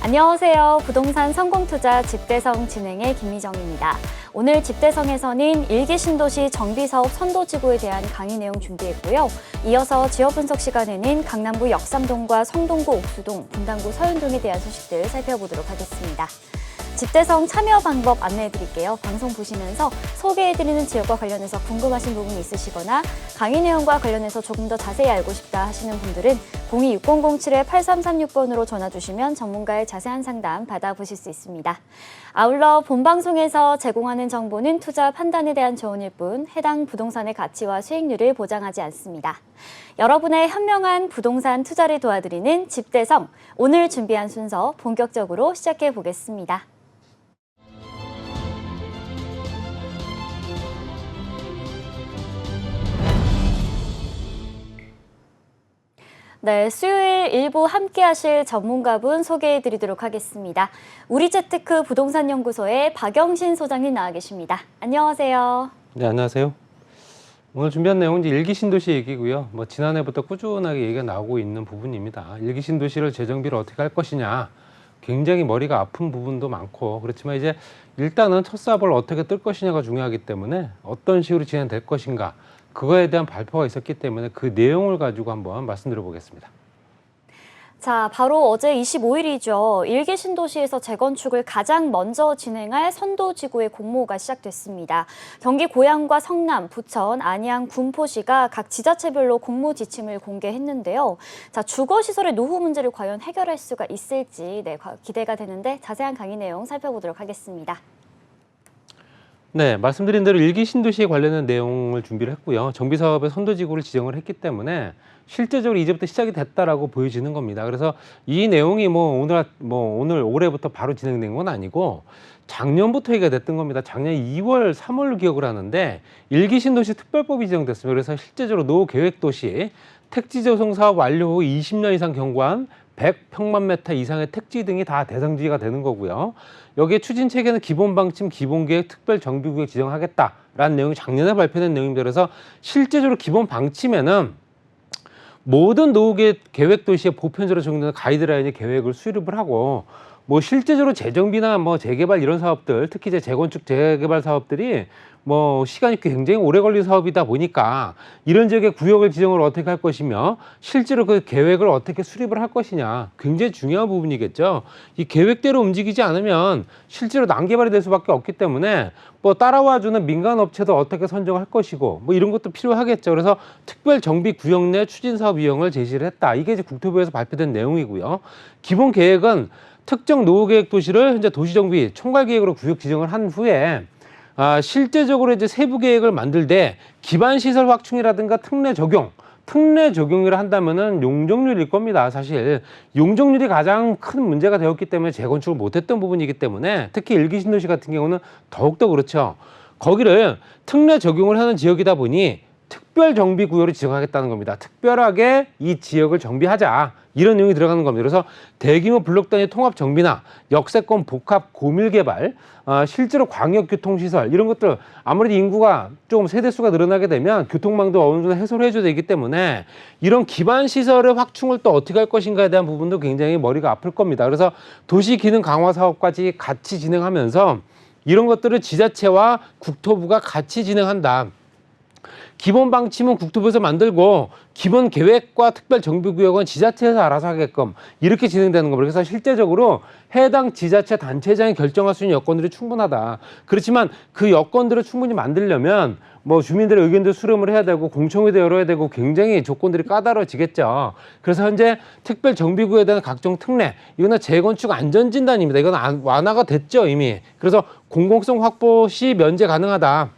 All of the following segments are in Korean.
안녕하세요. 부동산 성공투자 집대성 진행의 김미정입니다. 오늘 집대성에서는 일기 신도시 정비사업 선도지구에 대한 강의 내용 준비했고요. 이어서 지역 분석 시간에는 강남구 역삼동과 성동구 옥수동, 분당구 서윤동에 대한 소식들 살펴보도록 하겠습니다. 집대성 참여 방법 안내해드릴게요. 방송 보시면서 소개해드리는 지역과 관련해서 궁금하신 부분이 있으시거나 강의 내용과 관련해서 조금 더 자세히 알고 싶다 하시는 분들은 026037-8336번으로 전화 주시면 전문가의 자세한 상담 받아보실 수 있습니다. 아울러 본방송에서 제공하는 정보는 투자 판단에 대한 조언일 뿐 해당 부동산의 가치와 수익률을 보장하지 않습니다. 여러분의 현명한 부동산 투자를 도와드리는 집대성, 오늘 준비한 순서 본격적으로 시작해 보겠습니다. 네, 수요일 일부 함께 하실 전문가분 소개해드리도록 하겠습니다. 우리재테크 부동산연구소의 박영신 소장님 나와 계십니다. 안녕하세요. 네, 안녕하세요. 오늘 준비한 내용은 이제 일기 신도시 얘기고요. 지난해부터 꾸준하게 얘기가 나오고 있는 부분입니다. 일기 신도시를 재정비를 어떻게 할 것이냐. 굉장히 머리가 아픈 부분도 많고, 그렇지만 이제 일단은 첫 사업을 어떻게 뜰 것이냐가 중요하기 때문에 어떤 식으로 진행될 것인가. 그거에 대한 발표가 있었기 때문에 그 내용을 가지고 한번 말씀드려 보겠습니다. 자, 바로 어제 25일이죠. 일기 신도시에서 재건축을 가장 먼저 진행할 선도지구의 공모가 시작됐습니다. 경기 고양과 성남, 부천, 안양, 군포시가 각 지자체별로 공모 지침을 공개했는데요. 자, 주거시설의 노후 문제를 과연 해결할 수가 있을지 기대가 되는데 자세한 강의 내용 살펴보도록 하겠습니다. 네, 말씀드린 대로 일기 신도시에 관련된 내용을 준비를 했고요. 정비사업의 선도지구를 지정을 했기 때문에 실제적으로 이제부터 시작이 됐다라고 보여지는 겁니다. 그래서 이 내용이 오늘 올해부터 바로 진행된 건 아니고 작년부터 얘기가 됐던 겁니다. 작년 2월, 3월 기억을 하는데 일기 신도시 특별법이 지정됐습니다. 그래서 실제적으로 노후 계획도시 택지 조성 사업 완료 후 20년 이상 경과한 100평만 메타 이상의 택지 등이 다 대상지가 되는 거고요. 여기에 추진 체계는 기본 방침, 기본 계획, 특별 정비구역 지정하겠다라는 내용이 작년에 발표된 내용입니다. 그래서 실제적으로 기본 방침에는 모든 노후 계획 도시에 보편적으로 적용되는 가이드라인의 계획을 수립을 하고 실제적으로 재정비나 재개발 이런 사업들, 특히 이제 재건축 재개발 사업들이 시간이 굉장히 오래 걸린 사업이다 보니까 이런 지역의 구역을 지정을 어떻게 할 것이며 실제로 그 계획을 어떻게 수립을 할 것이냐 굉장히 중요한 부분이겠죠. 이 계획대로 움직이지 않으면 실제로 난개발이 될 수밖에 없기 때문에 따라와주는 민간 업체도 어떻게 선정할 것이고 이런 것도 필요하겠죠. 그래서 특별 정비 구역 내 추진 사업 유형을 제시를 했다. 이게 이제 국토부에서 발표된 내용이고요. 기본 계획은 특정 노후 계획 도시를 현재 도시정비 총괄 계획으로 구역 지정을 한 후에 실제적으로 이제 세부 계획을 만들 때 기반 시설 확충이라든가 특례 적용을 한다면은 용적률일 겁니다. 사실 용적률이 가장 큰 문제가 되었기 때문에 재건축을 못했던 부분이기 때문에 특히 일기 신도시 같은 경우는 더욱더 그렇죠. 거기를 특례 적용을 하는 지역이다 보니 특별 정비 구역을 지정하겠다는 겁니다. 특별하게 이 지역을 정비하자. 이런 내용이 들어가는 겁니다. 그래서 대규모 블록 단위 통합 정비나 역세권 복합 고밀 개발, 실제로 광역교통시설 이런 것들 아무래도 인구가 좀 세대수가 늘어나게 되면 교통망도 어느 정도 해소를 해줘야 되기 때문에 이런 기반 시설의 확충을 또 어떻게 할 것인가에 대한 부분도 굉장히 머리가 아플 겁니다. 그래서 도시 기능 강화 사업까지 같이 진행하면서 이런 것들을 지자체와 국토부가 같이 진행한다. 기본 방침은 국토부에서 만들고 기본 계획과 특별 정비구역은 지자체에서 알아서 하게끔 이렇게 진행되는 겁니다. 그래서 실제적으로 해당 지자체 단체장이 결정할 수 있는 여건들이 충분하다. 그렇지만 그 여건들을 충분히 만들려면 주민들의 의견도 수렴을 해야 되고 공청회도 열어야 되고 굉장히 조건들이 까다로워지겠죠. 그래서 현재 특별 정비구역에 대한 각종 특례, 이거는 재건축 안전진단입니다. 이건 완화가 됐죠, 이미. 그래서 공공성 확보 시 면제 가능하다.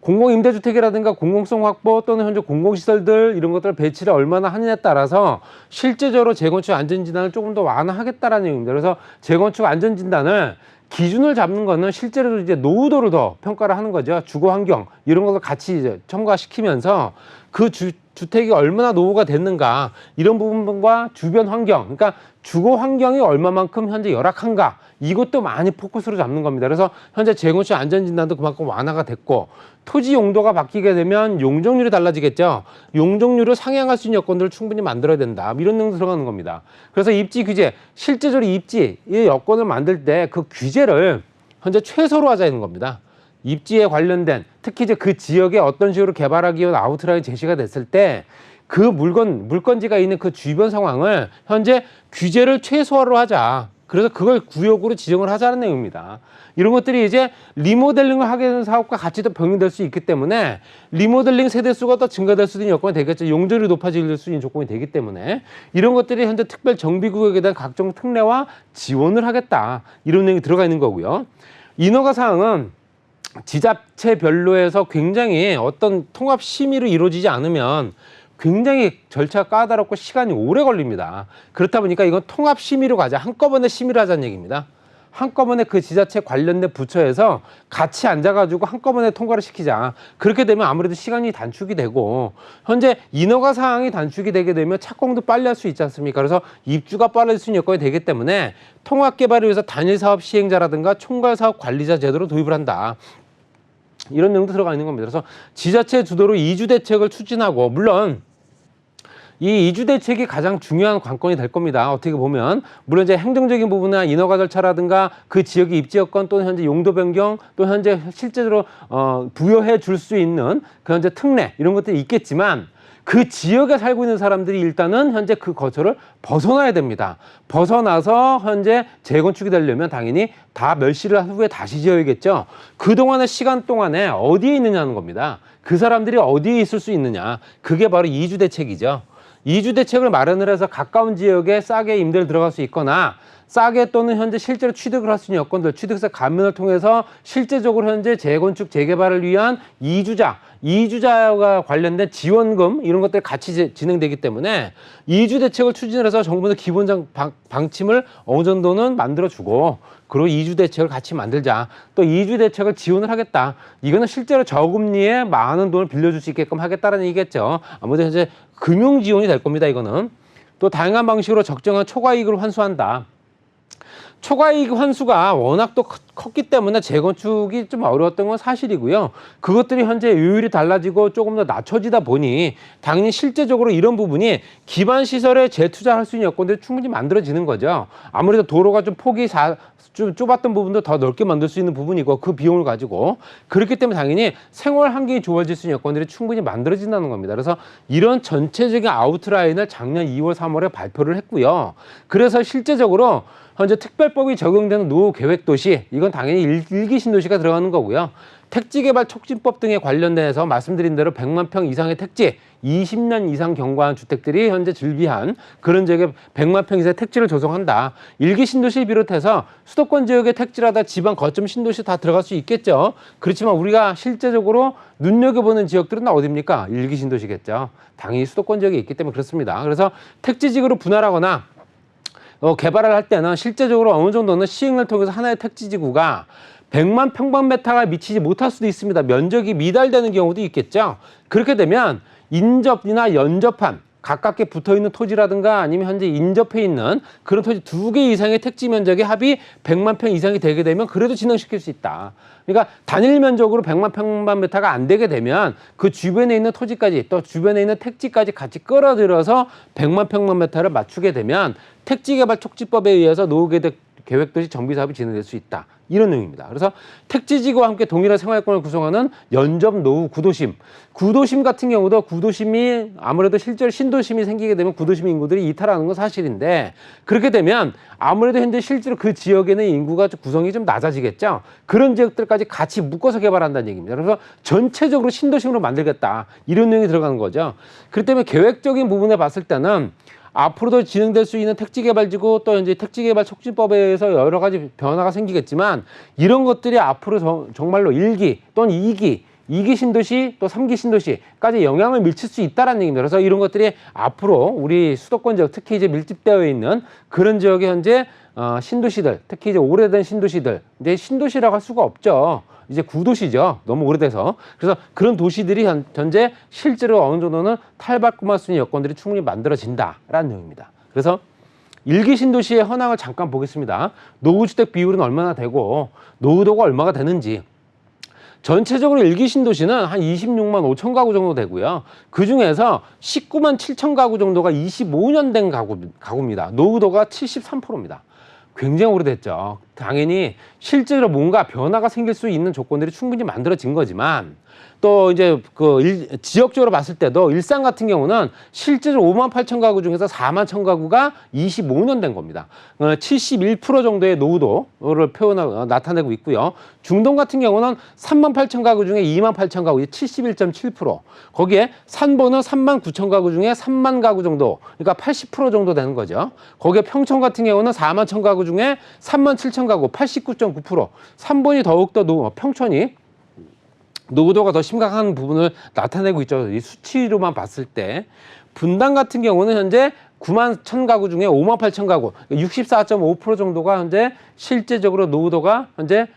공공임대주택이라든가 공공성 확보 또는 현재 공공시설들 이런 것들 배치를 얼마나 하느냐에 따라서 실제적으로 재건축 안전진단을 조금 더 완화하겠다라는 얘기입니다. 그래서 재건축 안전진단을 기준을 잡는 거는 실제로 이제 노후도를 더 평가를 하는 거죠. 주거 환경 이런 것을 같이 이제 첨가시키면서 그 주택이 얼마나 노후가 됐는가 이런 부분과 주변 환경, 그러니까 주거 환경이 얼마만큼 현재 열악한가 이것도 많이 포커스로 잡는 겁니다. 그래서 현재 재건축 안전진단도 그만큼 완화가 됐고 토지 용도가 바뀌게 되면 용적률이 달라지겠죠. 용적률을 상향할 수 있는 여건들을 충분히 만들어야 된다. 이런 내용도 들어가는 겁니다. 그래서 입지 규제, 실제적으로 입지 이 여건을 만들 때 그 규제를 현재 최소로 하자는 겁니다. 입지에 관련된 특히 이제 그 지역에 어떤 식으로 개발하기 위한 아웃라인 제시가 됐을 때 그 물건지가 있는 그 주변 상황을 현재 규제를 최소화로 하자. 그래서 그걸 구역으로 지정을 하자는 내용입니다. 이런 것들이 이제 리모델링을 하게 되는 사업과 같이 또 병행될 수 있기 때문에 리모델링 세대수가 더 증가될 수 있는 여건이 되겠죠. 용적률이 높아질 수 있는 조건이 되기 때문에 이런 것들이 현재 특별 정비구역에 대한 각종 특례와 지원을 하겠다. 이런 내용이 들어가 있는 거고요. 인허가 사항은 지자체별로에서 굉장히 어떤 통합 심의로 이루어지지 않으면 굉장히 절차가 까다롭고 시간이 오래 걸립니다. 그렇다 보니까 이건 통합 심의로 가자. 한꺼번에 심의를 하자는 얘기입니다. 한꺼번에 그 지자체 관련된 부처에서 같이 앉아가지고 한꺼번에 통과를 시키자. 그렇게 되면 아무래도 시간이 단축이 되고 현재 인허가 사항이 단축이 되게 되면 착공도 빨리 할 수 있지 않습니까? 그래서 입주가 빨라질 수 있는 여건이 되기 때문에 통합개발을 위해서 단일사업 시행자라든가 총괄사업 관리자 제도로 도입을 한다. 이런 내용도 들어가 있는 겁니다. 그래서 지자체 주도로 이주 대책을 추진하고 물론 이 이주 대책이 가장 중요한 관건이 될 겁니다. 어떻게 보면 물론 이제 행정적인 부분이나 인허가 절차라든가 그 지역의 입지 여건 또는 현재 용도 변경 또 현재 실제로 부여해 줄 수 있는 그 현재 특례 이런 것들이 있겠지만 그 지역에 살고 있는 사람들이 일단은 현재 그 거처를 벗어나야 됩니다. 벗어나서 현재 재건축이 되려면 당연히 다 멸시를 한 후에 다시 지어야겠죠. 그동안의 시간 동안에 어디에 있느냐는 겁니다. 그 사람들이 어디에 있을 수 있느냐. 그게 바로 이주 대책이죠. 이주 대책을 마련을 해서 가까운 지역에 싸게 임대를 들어갈 수 있거나 싸게 또는 현재 실제로 취득을 할 수 있는 여건들, 취득세 감면을 통해서 실제적으로 현재 재건축, 재개발을 위한 이주자와 관련된 지원금 이런 것들이 같이 진행되기 때문에 이주 대책을 추진을 해서 정부는 기본 방침을 어느 정도는 만들어주고 그리고 이주 대책을 같이 만들자. 또 이주 대책을 지원을 하겠다. 이거는 실제로 저금리에 많은 돈을 빌려줄 수 있게끔 하겠다는 얘기겠죠. 아무래도 현재 금융 지원이 될 겁니다. 이거는. 또 다양한 방식으로 적정한 초과이익을 환수한다. 초과이익 환수가 워낙 또 컸기 때문에 재건축이 좀 어려웠던 건 사실이고요. 그것들이 현재 요율이 달라지고 조금 더 낮춰지다 보니 당연히 실제적으로 이런 부분이 기반 시설에 재투자할 수 있는 여건들이 충분히 만들어지는 거죠. 아무래도 도로가 좀 폭이 좀 좁았던 부분도 더 넓게 만들 수 있는 부분이고 그 비용을 가지고 그렇기 때문에 당연히 생활 환경이 좋아질 수 있는 여건들이 충분히 만들어진다는 겁니다. 그래서 이런 전체적인 아웃라인을 작년 2월, 3월에 발표를 했고요. 그래서 실제적으로 현재 특별법이 적용되는 노후 계획 도시 이건 당연히 일기 신도시가 들어가는 거고요. 택지개발 촉진법 등에 관련돼서 말씀드린 대로 100만 평 이상의 택지 20년 이상 경과한 주택들이 현재 즐비한 그런 지역에 100만 평 이상의 택지를 조성한다. 일기 신도시 비롯해서 수도권 지역의 택지라다 지방 거점 신도시 다 들어갈 수 있겠죠. 그렇지만 우리가 실제적으로 눈여겨보는 지역들은 어디입니까? 일기 신도시겠죠. 당연히 수도권 지역에 있기 때문에 그렇습니다. 그래서 택지지구로 분할하거나 개발을 할 때는 실제적으로 어느 정도는 시행을 통해서 하나의 택지지구가 100만 평방미터가 미치지 못할 수도 있습니다. 면적이 미달되는 경우도 있겠죠. 그렇게 되면 인접이나 연접한 가깝게 붙어있는 토지라든가 아니면 현재 인접해 있는 그런 토지 2개 이상의 택지 면적의 합이 100만 평 이상이 되게 되면 그래도 진행시킬 수 있다. 그러니까 단일 면적으로 100만 평방미터가 안 되게 되면 그 주변에 있는 토지까지 또 주변에 있는 택지까지 같이 끌어들여서 100만 평방미터를 맞추게 되면 택지개발 촉진법에 의해서 노후계획도시 정비사업이 진행될 수 있다. 이런 내용입니다. 그래서 택지지구와 함께 동일한 생활권을 구성하는 연접 노후 구도심. 구도심 같은 경우도 구도심이 아무래도 실제로 신도심이 생기게 되면 구도심 인구들이 이탈하는 건 사실인데 그렇게 되면 아무래도 현재 실제로 그 지역에는 인구가 구성이 좀 낮아지겠죠. 그런 지역들까지 같이 묶어서 개발한다는 얘기입니다. 그래서 전체적으로 신도심으로 만들겠다. 이런 내용이 들어가는 거죠. 그렇기 때문에 계획적인 부분에 봤을 때는 앞으로도 진행될 수 있는 택지개발지구 또 이제 택지개발 촉진법에 의해서 여러 가지 변화가 생기겠지만 이런 것들이 앞으로 정말로 1기 또는 2기 2기 신도시 또 3기 신도시까지 영향을 미칠 수 있다는 얘기입니다. 그래서 이런 것들이 앞으로 우리 수도권 지역, 특히 이제 밀집되어 있는 그런 지역에 현재 신도시들, 특히 이제 오래된 신도시들, 이제 신도시라고 할 수가 없죠. 이제 구도시죠. 너무 오래돼서. 그래서 그런 도시들이 현재 실제로 어느 정도는 탈바꿈할 수 있는 여건들이 충분히 만들어진다라는 내용입니다. 그래서 1기 신도시의 현황을 잠깐 보겠습니다. 노후주택 비율은 얼마나 되고 노후도가 얼마가 되는지. 전체적으로 1기 신도시는 한 26만 5천 가구 정도 되고요. 그중에서 19만 7천 가구 정도가 25년 된 가구입니다. 노후도가 73%입니다. 굉장히 오래됐죠. 당연히 실제로 뭔가 변화가 생길 수 있는 조건들이 충분히 만들어진 거지만 또 이제 지역적으로 봤을 때도 일산 같은 경우는 실제로 5만 8천 가구 중에서 4만 천 가구가 25년 된 겁니다. 71% 정도의 노후도를 나타내고 있고요. 중동 같은 경우는 3만 8천 가구 중에 2만 8천 가구, 71.7%. 거기에 산보는 3만 9천 가구 중에 3만 가구 정도, 그러니까 80% 정도 되는 거죠. 거기에 평촌 같은 경우는 4만 천 가구 중에 3만 7천 가구, 89.9%. 산본이 더욱더 평촌이 노후도가 더 심각한 부분을 나타내고 있죠. 이 수치로만 봤을 때. 분당 같은 경우는 현재 9만 1천 가구 중에 5만 8천 가구, 64.5% 정도가 현재 실제적으로 노후도가 현재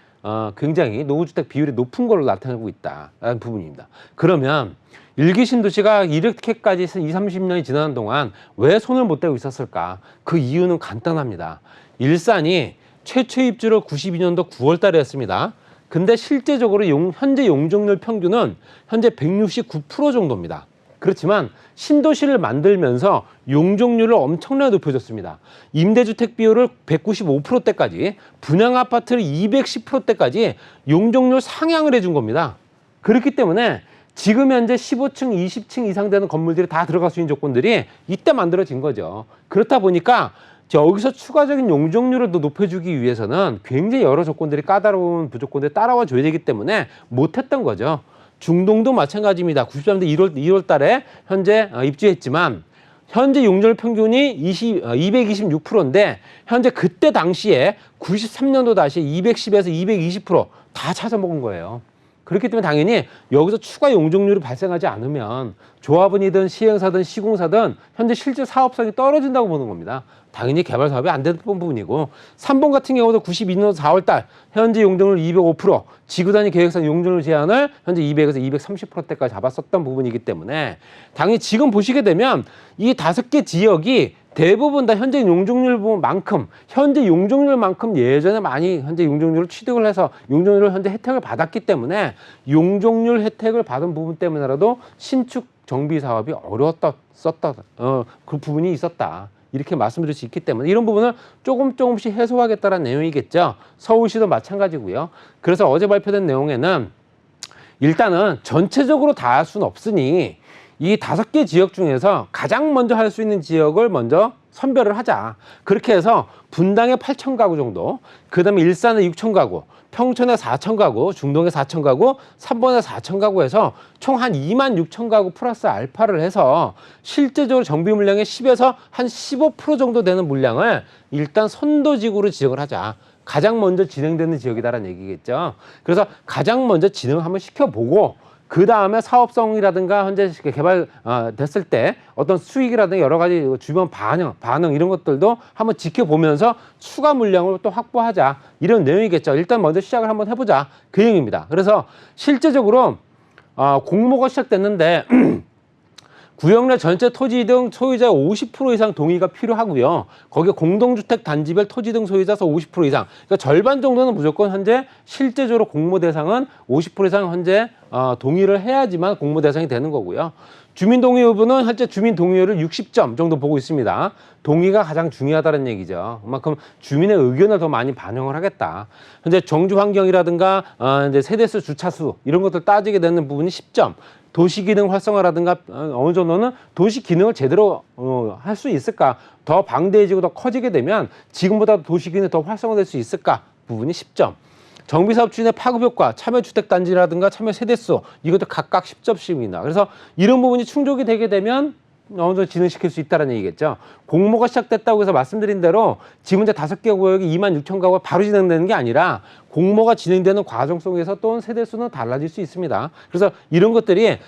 굉장히 노후주택 비율이 높은 걸로 나타내고 있다라는 부분입니다. 그러면 1기 신도시가 이렇게까지 20, 30년이 지나는 동안 왜 손을 못 대고 있었을까? 그 이유는 간단합니다. 일산이 최초 입주를 92년도 9월 달에 했습니다. 근데 실제적으로 현재 용적률 평균은 현재 169% 정도입니다. 그렇지만 신도시를 만들면서 용적률을 엄청나게 높여줬습니다. 임대주택 비율을 195%대까지, 분양아파트를 210%대까지 용적률 상향을 해준 겁니다. 그렇기 때문에 지금 현재 15층, 20층 이상 되는 건물들이 다 들어갈 수 있는 조건들이 이때 만들어진 거죠. 그렇다 보니까 여기서 추가적인 용적률을 더 높여주기 위해서는 굉장히 여러 조건들이 까다로운 부조건들이 따라와 줘야 되기 때문에 못했던 거죠. 중동도 마찬가지입니다. 93년도 2월 달에 현재 입주했지만 현재 용적률 평균이 226%인데 현재 그때 당시에 93년도 다시 210에서 220%다 찾아먹은 거예요. 그렇기 때문에 당연히 여기서 추가 용적률이 발생하지 않으면 조합원이든 시행사든 시공사든 현재 실제 사업성이 떨어진다고 보는 겁니다. 당연히 개발 사업이 안 됐던 부분이고, 3번 같은 경우도 92년 4월달 현재 용적률 205%, 지구단위 계획상 용적률 제한을 현재 200에서 230%대까지 잡았었던 부분이기 때문에 당연히 지금 보시게 되면 이 5개 지역이 대부분 다 현재 용적률만큼 예전에 많이 현재 용적률을 취득을 해서 용적률을 현재 혜택을 받았기 때문에 용적률 혜택을 받은 부분 때문에라도 신축 정비 사업이 그 부분이 있었다. 이렇게 말씀드릴 수 있기 때문에 이런 부분을 조금씩 해소하겠다는 내용이겠죠. 서울시도 마찬가지고요. 그래서 어제 발표된 내용에는 일단은 전체적으로 다 할 수는 없으니 이 5개 지역 중에서 가장 먼저 할 수 있는 지역을 먼저 선별을 하자. 그렇게 해서 분당에 8천 가구 정도, 그 다음에 일산에 6천 가구, 평촌에 4천 가구, 중동에 4천 가구, 3번에 4천 가구 해서 총 한 2만 6천 가구 플러스 알파를 해서 실제적으로 정비 물량의 10에서 한 15% 정도 되는 물량을 일단 선도지구로 지정을 하자. 가장 먼저 진행되는 지역이다라는 얘기겠죠. 그래서 가장 먼저 진행을 한번 시켜보고 그 다음에 사업성이라든가 현재 개발 됐을 때 어떤 수익이라든가 여러 가지 주변 반응 이런 것들도 한번 지켜보면서 추가 물량을 또 확보하자, 이런 내용이겠죠. 일단 먼저 시작을 한번 해보자, 그 얘기입니다. 그래서 실제적으로 공모가 시작됐는데 구역 내 전체 토지 등 소유자의 50% 이상 동의가 필요하고요. 거기에 공동주택 단지별 토지 등 소유자서 50% 이상, 그러니까 절반 정도는 무조건 현재 실제적으로 공모 대상은 50% 이상 현재 동의를 해야지만 공모 대상이 되는 거고요. 주민 동의 여부는 현재 주민 동의율을 60점 정도 보고 있습니다. 동의가 가장 중요하다는 얘기죠. 그만큼 주민의 의견을 더 많이 반영을 하겠다. 현재 정주 환경이라든가 이제 세대수, 주차수 이런 것들 따지게 되는 부분이 10점. 도시기능 활성화라든가 어느 정도는 도시 기능을 제대로 할 수 있을까? 더 방대해지고 더 커지게 되면 지금보다 도시 기능이 더 활성화될 수 있을까? 부분이 10점. 정비사업 추진의 파급 효과, 참여주택단지라든가 참여세대수, 이것도 각각 10점씩입니다. 그래서 이런 부분이 충족이 되게 되면 어느 정도 진행시킬 수 있다는 얘기겠죠. 공모가 시작됐다고 해서 말씀드린 대로 지금 이제 5개 구역이 26,000가구가 바로 진행되는 게 아니라 공모가 진행되는 과정 속에서 또 세대수는 달라질 수 있습니다. 그래서 이런 것들이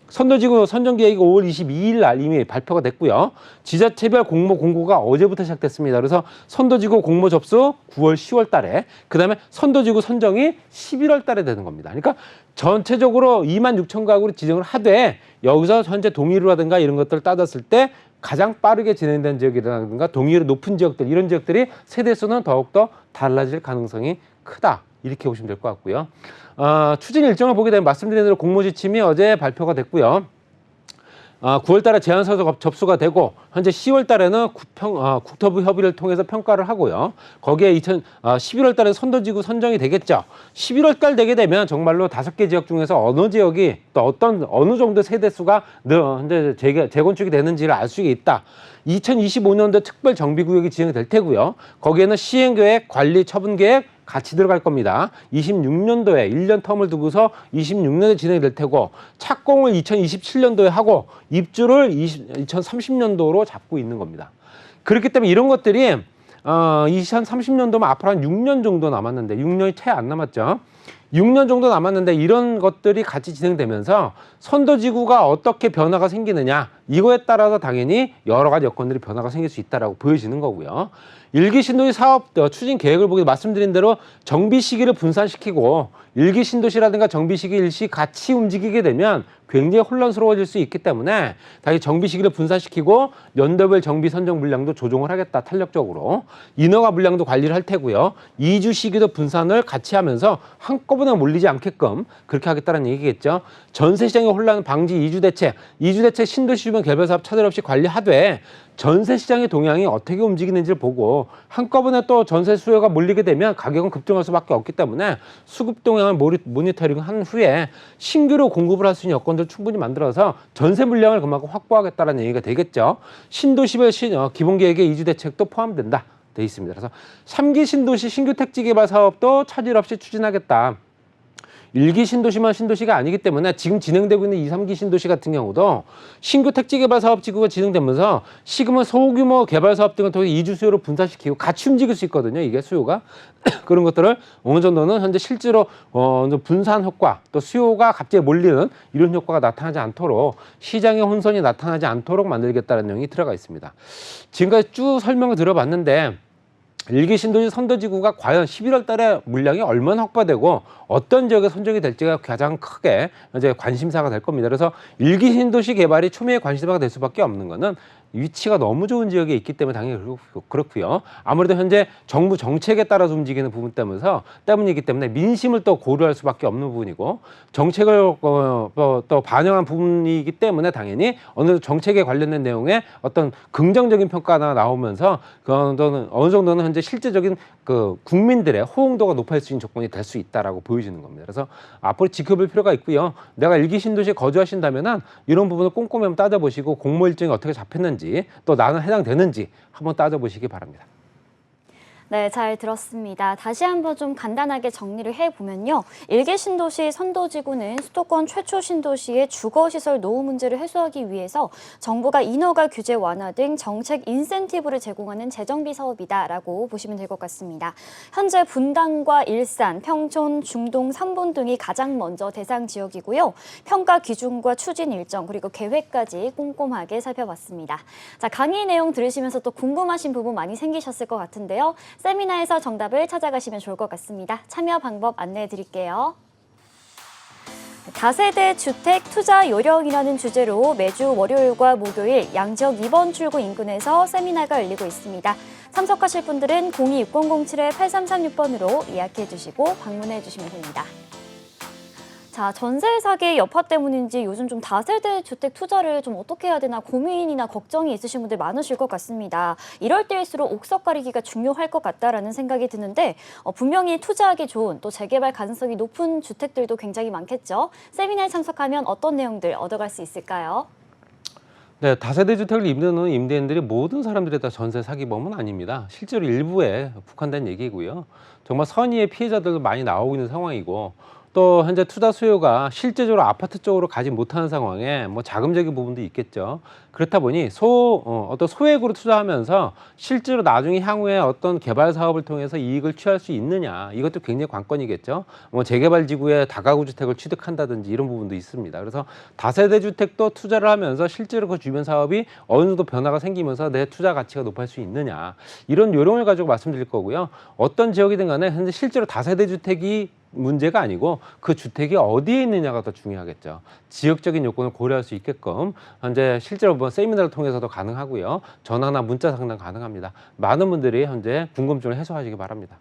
선도지구 선정계획이 5월 22일 날 이미 발표가 됐고요. 지자체별 공모 공고가 어제부터 시작됐습니다. 그래서 선도지구 공모 접수 9월, 10월 달에, 그 다음에 선도지구 선정이 11월 달에 되는 겁니다. 그러니까 전체적으로 26,000가구로 지정을 하되 여기서 현재 동의료라든가 이런 것들을 따졌을 때 가장 빠르게 진행된 지역이라든가 동의율이 높은 지역들, 이런 지역들이 세대수는 더욱더 달라질 가능성이 크다. 이렇게 보시면 될 것 같고요. 추진 일정을 보게 되면 말씀드린 대로 공모 지침이 어제 발표가 됐고요. 9월 달에 제안서 접수가 되고 현재 10월 달에는 국토부 협의를 통해서 평가를 하고요. 거기에 11월 달에 선도지구 선정이 되겠죠. 11월 달 되게 되면 정말로 5개 지역 중에서 어느 지역이 또 어느 정도 세대수가 현재 재건축이 되는지를 알 수 있다. 2025년도 특별 정비구역이 지정이 될 테고요. 거기에는 시행계획, 관리, 처분계획 같이 들어갈 겁니다. 26년도에 1년 텀을 두고서 26년에 진행이 될 테고 착공을 2027년도에 하고 입주를 2030년도로 잡고 있는 겁니다. 그렇기 때문에 이런 것들이 2030년도면 앞으로 한 6년 정도 남았는데 6년이 채 안 남았죠. 6년 정도 남았는데 이런 것들이 같이 진행되면서 선도지구가 어떻게 변화가 생기느냐 이거에 따라서 당연히 여러 가지 여건들이 변화가 생길 수 있다라고 보여지는 거고요. 일기 신도시 사업 추진 계획을 보게 말씀드린 대로 정비 시기를 분산시키고 일기 신도시라든가 정비 시기 일시 같이 움직이게 되면 굉장히 혼란스러워질 수 있기 때문에 다시 정비 시기를 분산시키고 연도별 정비 선정 물량도 조정을 하겠다, 탄력적으로. 인허가 물량도 관리를 할 테고요. 이주 시기도 분산을 같이 하면서 한꺼번에 몰리지 않게끔 그렇게 하겠다는 얘기겠죠. 전세 시장의 혼란 방지 이주 대책 신도시 주변 개발 사업 차질 없이 관리하되 전세 시장의 동향이 어떻게 움직이는지를 보고 한꺼번에 또 전세 수요가 몰리게 되면 가격은 급등할 수밖에 없기 때문에 수급 동향을 모니터링한 후에 신규로 공급을 할 수 있는 여건들을 충분히 만들어서 전세 물량을 그만큼 확보하겠다는 얘기가 되겠죠. 신도시별 기본 계획에 이주 대책도 포함된다 돼 있습니다. 그래서 3기 신도시 신규 택지 개발 사업도 차질 없이 추진하겠다. 1기 신도시만 신도시가 아니기 때문에 지금 진행되고 있는 2, 3기 신도시 같은 경우도 신규 택지 개발 사업 지구가 진행되면서 시금은 소규모 개발 사업 등을 통해 이주 수요를 분산시키고 같이 움직일 수 있거든요. 이게 수요가. 그런 것들을 어느 정도는 현재 실제로 분산 효과 또 수요가 갑자기 몰리는 이런 효과가 나타나지 않도록 시장의 혼선이 나타나지 않도록 만들겠다는 내용이 들어가 있습니다. 지금까지 쭉 설명을 들어봤는데 일기 신도시 선도지구가 과연 11월 달에 물량이 얼마나 확보되고 어떤 지역에 선정이 될지가 가장 크게 이제 관심사가 될 겁니다. 그래서 일기 신도시 개발이 초미의 관심사가 될 수밖에 없는 거는 위치가 너무 좋은 지역에 있기 때문에 당연히 그렇고요. 아무래도 현재 정부 정책에 따라서 움직이는 부분 때문이기 때문에 민심을 또 고려할 수밖에 없는 부분이고 정책을 또 반영한 부분이기 때문에 당연히 어느 정책에 관련된 내용에 어떤 긍정적인 평가가 나오면서 어느 정도는 현재 실제적인 그 국민들의 호응도가 높아질 수 있는 조건이 될 수 있다라고 보여지는 겁니다. 그래서 앞으로 지켜볼 필요가 있고요. 내가 일기 신도시에 거주하신다면은 이런 부분을 꼼꼼히 한번 따져보시고 공모 일정이 어떻게 잡혔는지 또 나는 해당되는지 한번 따져보시기 바랍니다. 네, 잘 들었습니다. 다시 한번 좀 간단하게 정리를 해보면요. 일기 신도시 선도지구는 수도권 최초 신도시의 주거시설 노후 문제를 해소하기 위해서 정부가 인허가 규제 완화 등 정책 인센티브를 제공하는 재정비 사업이다라고 보시면 될 것 같습니다. 현재 분당과 일산, 평촌, 중동, 삼본 등이 가장 먼저 대상 지역이고요. 평가 기준과 추진 일정 그리고 계획까지 꼼꼼하게 살펴봤습니다. 자, 강의 내용 들으시면서 또 궁금하신 부분 많이 생기셨을 것 같은데요. 세미나에서 정답을 찾아가시면 좋을 것 같습니다. 참여 방법 안내해 드릴게요. 다세대 주택 투자 요령이라는 주제로 매주 월요일과 목요일 양지역 2번 출구 인근에서 세미나가 열리고 있습니다. 참석하실 분들은 026007-8336번으로 예약해 주시고 방문해 주시면 됩니다. 자, 전세 사기 여파 때문인지 요즘 좀 다세대 주택 투자를 좀 어떻게 해야 되나 고민이나 걱정이 있으신 분들 많으실 것 같습니다. 이럴 때일수록 옥석 가리기가 중요할 것 같다라는 생각이 드는데 분명히 투자하기 좋은 또 재개발 가능성이 높은 주택들도 굉장히 많겠죠. 세미나에 참석하면 어떤 내용들 얻어갈 수 있을까요? 네, 다세대 주택을 입는 임대인들이 모든 사람들이 다 전세 사기범은 아닙니다. 실제로 일부에 국한된 얘기고요. 정말 선의의 피해자들도 많이 나오고 있는 상황이고 또 현재 투자 수요가 실제적으로 아파트 쪽으로 가지 못하는 상황에 뭐 자금적인 부분도 있겠죠. 그렇다 보니 어떤 소액으로 투자하면서 실제로 나중에 향후에 어떤 개발 사업을 통해서 이익을 취할 수 있느냐, 이것도 굉장히 관건이겠죠. 뭐 재개발 지구에 다가구 주택을 취득한다든지 이런 부분도 있습니다. 그래서 다세대 주택도 투자를 하면서 실제로 그 주변 사업이 어느 정도 변화가 생기면서 내 투자 가치가 높아질 수 있느냐, 이런 요령을 가지고 말씀드릴 거고요. 어떤 지역이든 간에 현재 실제로 다세대 주택이 문제가 아니고 그 주택이 어디에 있느냐가 더 중요하겠죠. 지역적인 요건을 고려할 수 있게끔 현재 실제로 뭐 세미나를 통해서도 가능하고요. 전화나 문자 상담 가능합니다. 많은 분들이 현재 궁금증을 해소하시기 바랍니다.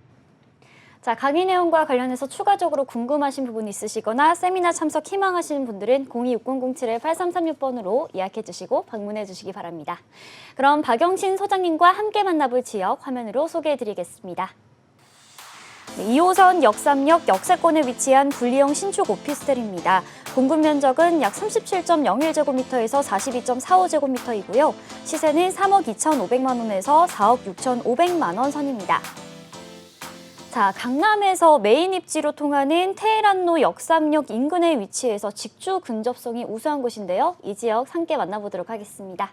자, 강의 내용과 관련해서 추가적으로 궁금하신 부분이 있으시거나 세미나 참석 희망하시는 분들은 026007-8336번으로 예약해 주시고 방문해 주시기 바랍니다. 그럼 박영신 소장님과 함께 만나볼 지역 화면으로 소개해 드리겠습니다. 2호선 역삼역 역세권에 위치한 분리형 신축 오피스텔입니다. 공급 면적은 약 37.01제곱미터에서 42.45제곱미터이고요. 시세는 3억 2,500만 원에서 4억 6,500만 원 선입니다. 자, 강남에서 메인 입지로 통하는 테헤란로 역삼역 인근에 위치해서 직주 근접성이 우수한 곳인데요. 이 지역 함께 만나보도록 하겠습니다.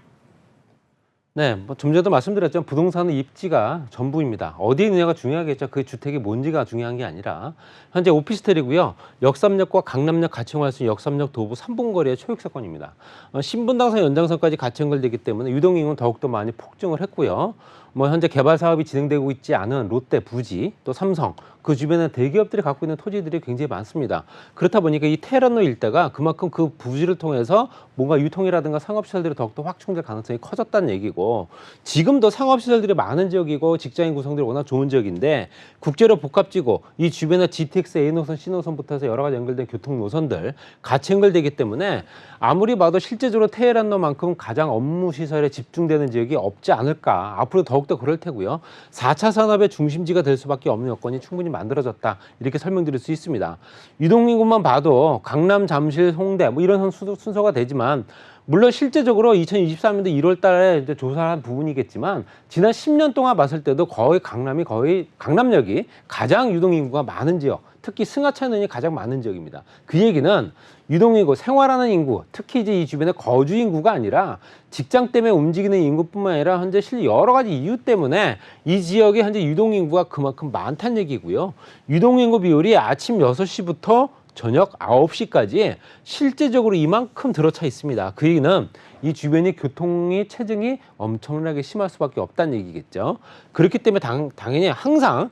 네, 뭐 좀 전에도 말씀드렸지만 부동산은 입지가 전부입니다. 어디에 있느냐가 중요하겠죠. 그 주택이 뭔지가 중요한 게 아니라 현재 오피스텔이고요. 역삼역과 강남역 같이 이용할 수 있는 역삼역 도보 3분 거리의 초역세권입니다. 신분당선 연장선까지 같이 연결되기 때문에 유동인구는 더욱더 많이 폭증을 했고요. 뭐 현재 개발 사업이 진행되고 있지 않은 롯데, 부지, 또 삼성, 그 주변에 대기업들이 갖고 있는 토지들이 굉장히 많습니다. 그렇다 보니까 이 테헤란로 일대가 그만큼 그 부지를 통해서 뭔가 유통이라든가 상업시설들이 더욱더 확충될 가능성이 커졌다는 얘기고, 지금도 상업시설들이 많은 지역이고 직장인 구성들이 워낙 좋은 지역인데 국제로 복합지구, 이 주변에 GTX A노선, C노선부터 해서 여러 가지 연결된 교통 노선들 같이 연결되기 때문에 아무리 봐도 실제적으로 테헤란로만큼 가장 업무 시설에 집중되는 지역이 없지 않을까. 앞으로 더욱더 그럴 테고요. 4차 산업의 중심지가 될 수밖에 없는 여건이 충분히 만들어졌다, 이렇게 설명드릴 수 있습니다. 유동인구만 봐도 강남, 잠실, 홍대 뭐 이런 순서가 되지만, 물론 실제적으로 2023년도 1월 달에 이제 조사한 부분이겠지만 지난 10년 동안 봤을 때도 거의 강남역이 가장 유동인구가 많은 지역, 특히 승하차선이 가장 많은 지역입니다. 그 얘기는 유동인구, 생활하는 인구, 특히 이제 이 주변의 거주 인구가 아니라 직장 때문에 움직이는 인구뿐만 아니라 현재 여러 가지 이유 때문에 이 지역에 현재 유동인구가 그만큼 많다는 얘기고요. 유동인구 비율이 아침 6시부터 저녁 9시까지 실제적으로 이만큼 들어차 있습니다. 그 얘기는 이 주변의 교통이 체증이 엄청나게 심할 수밖에 없다는 얘기겠죠. 그렇기 때문에 당연히 항상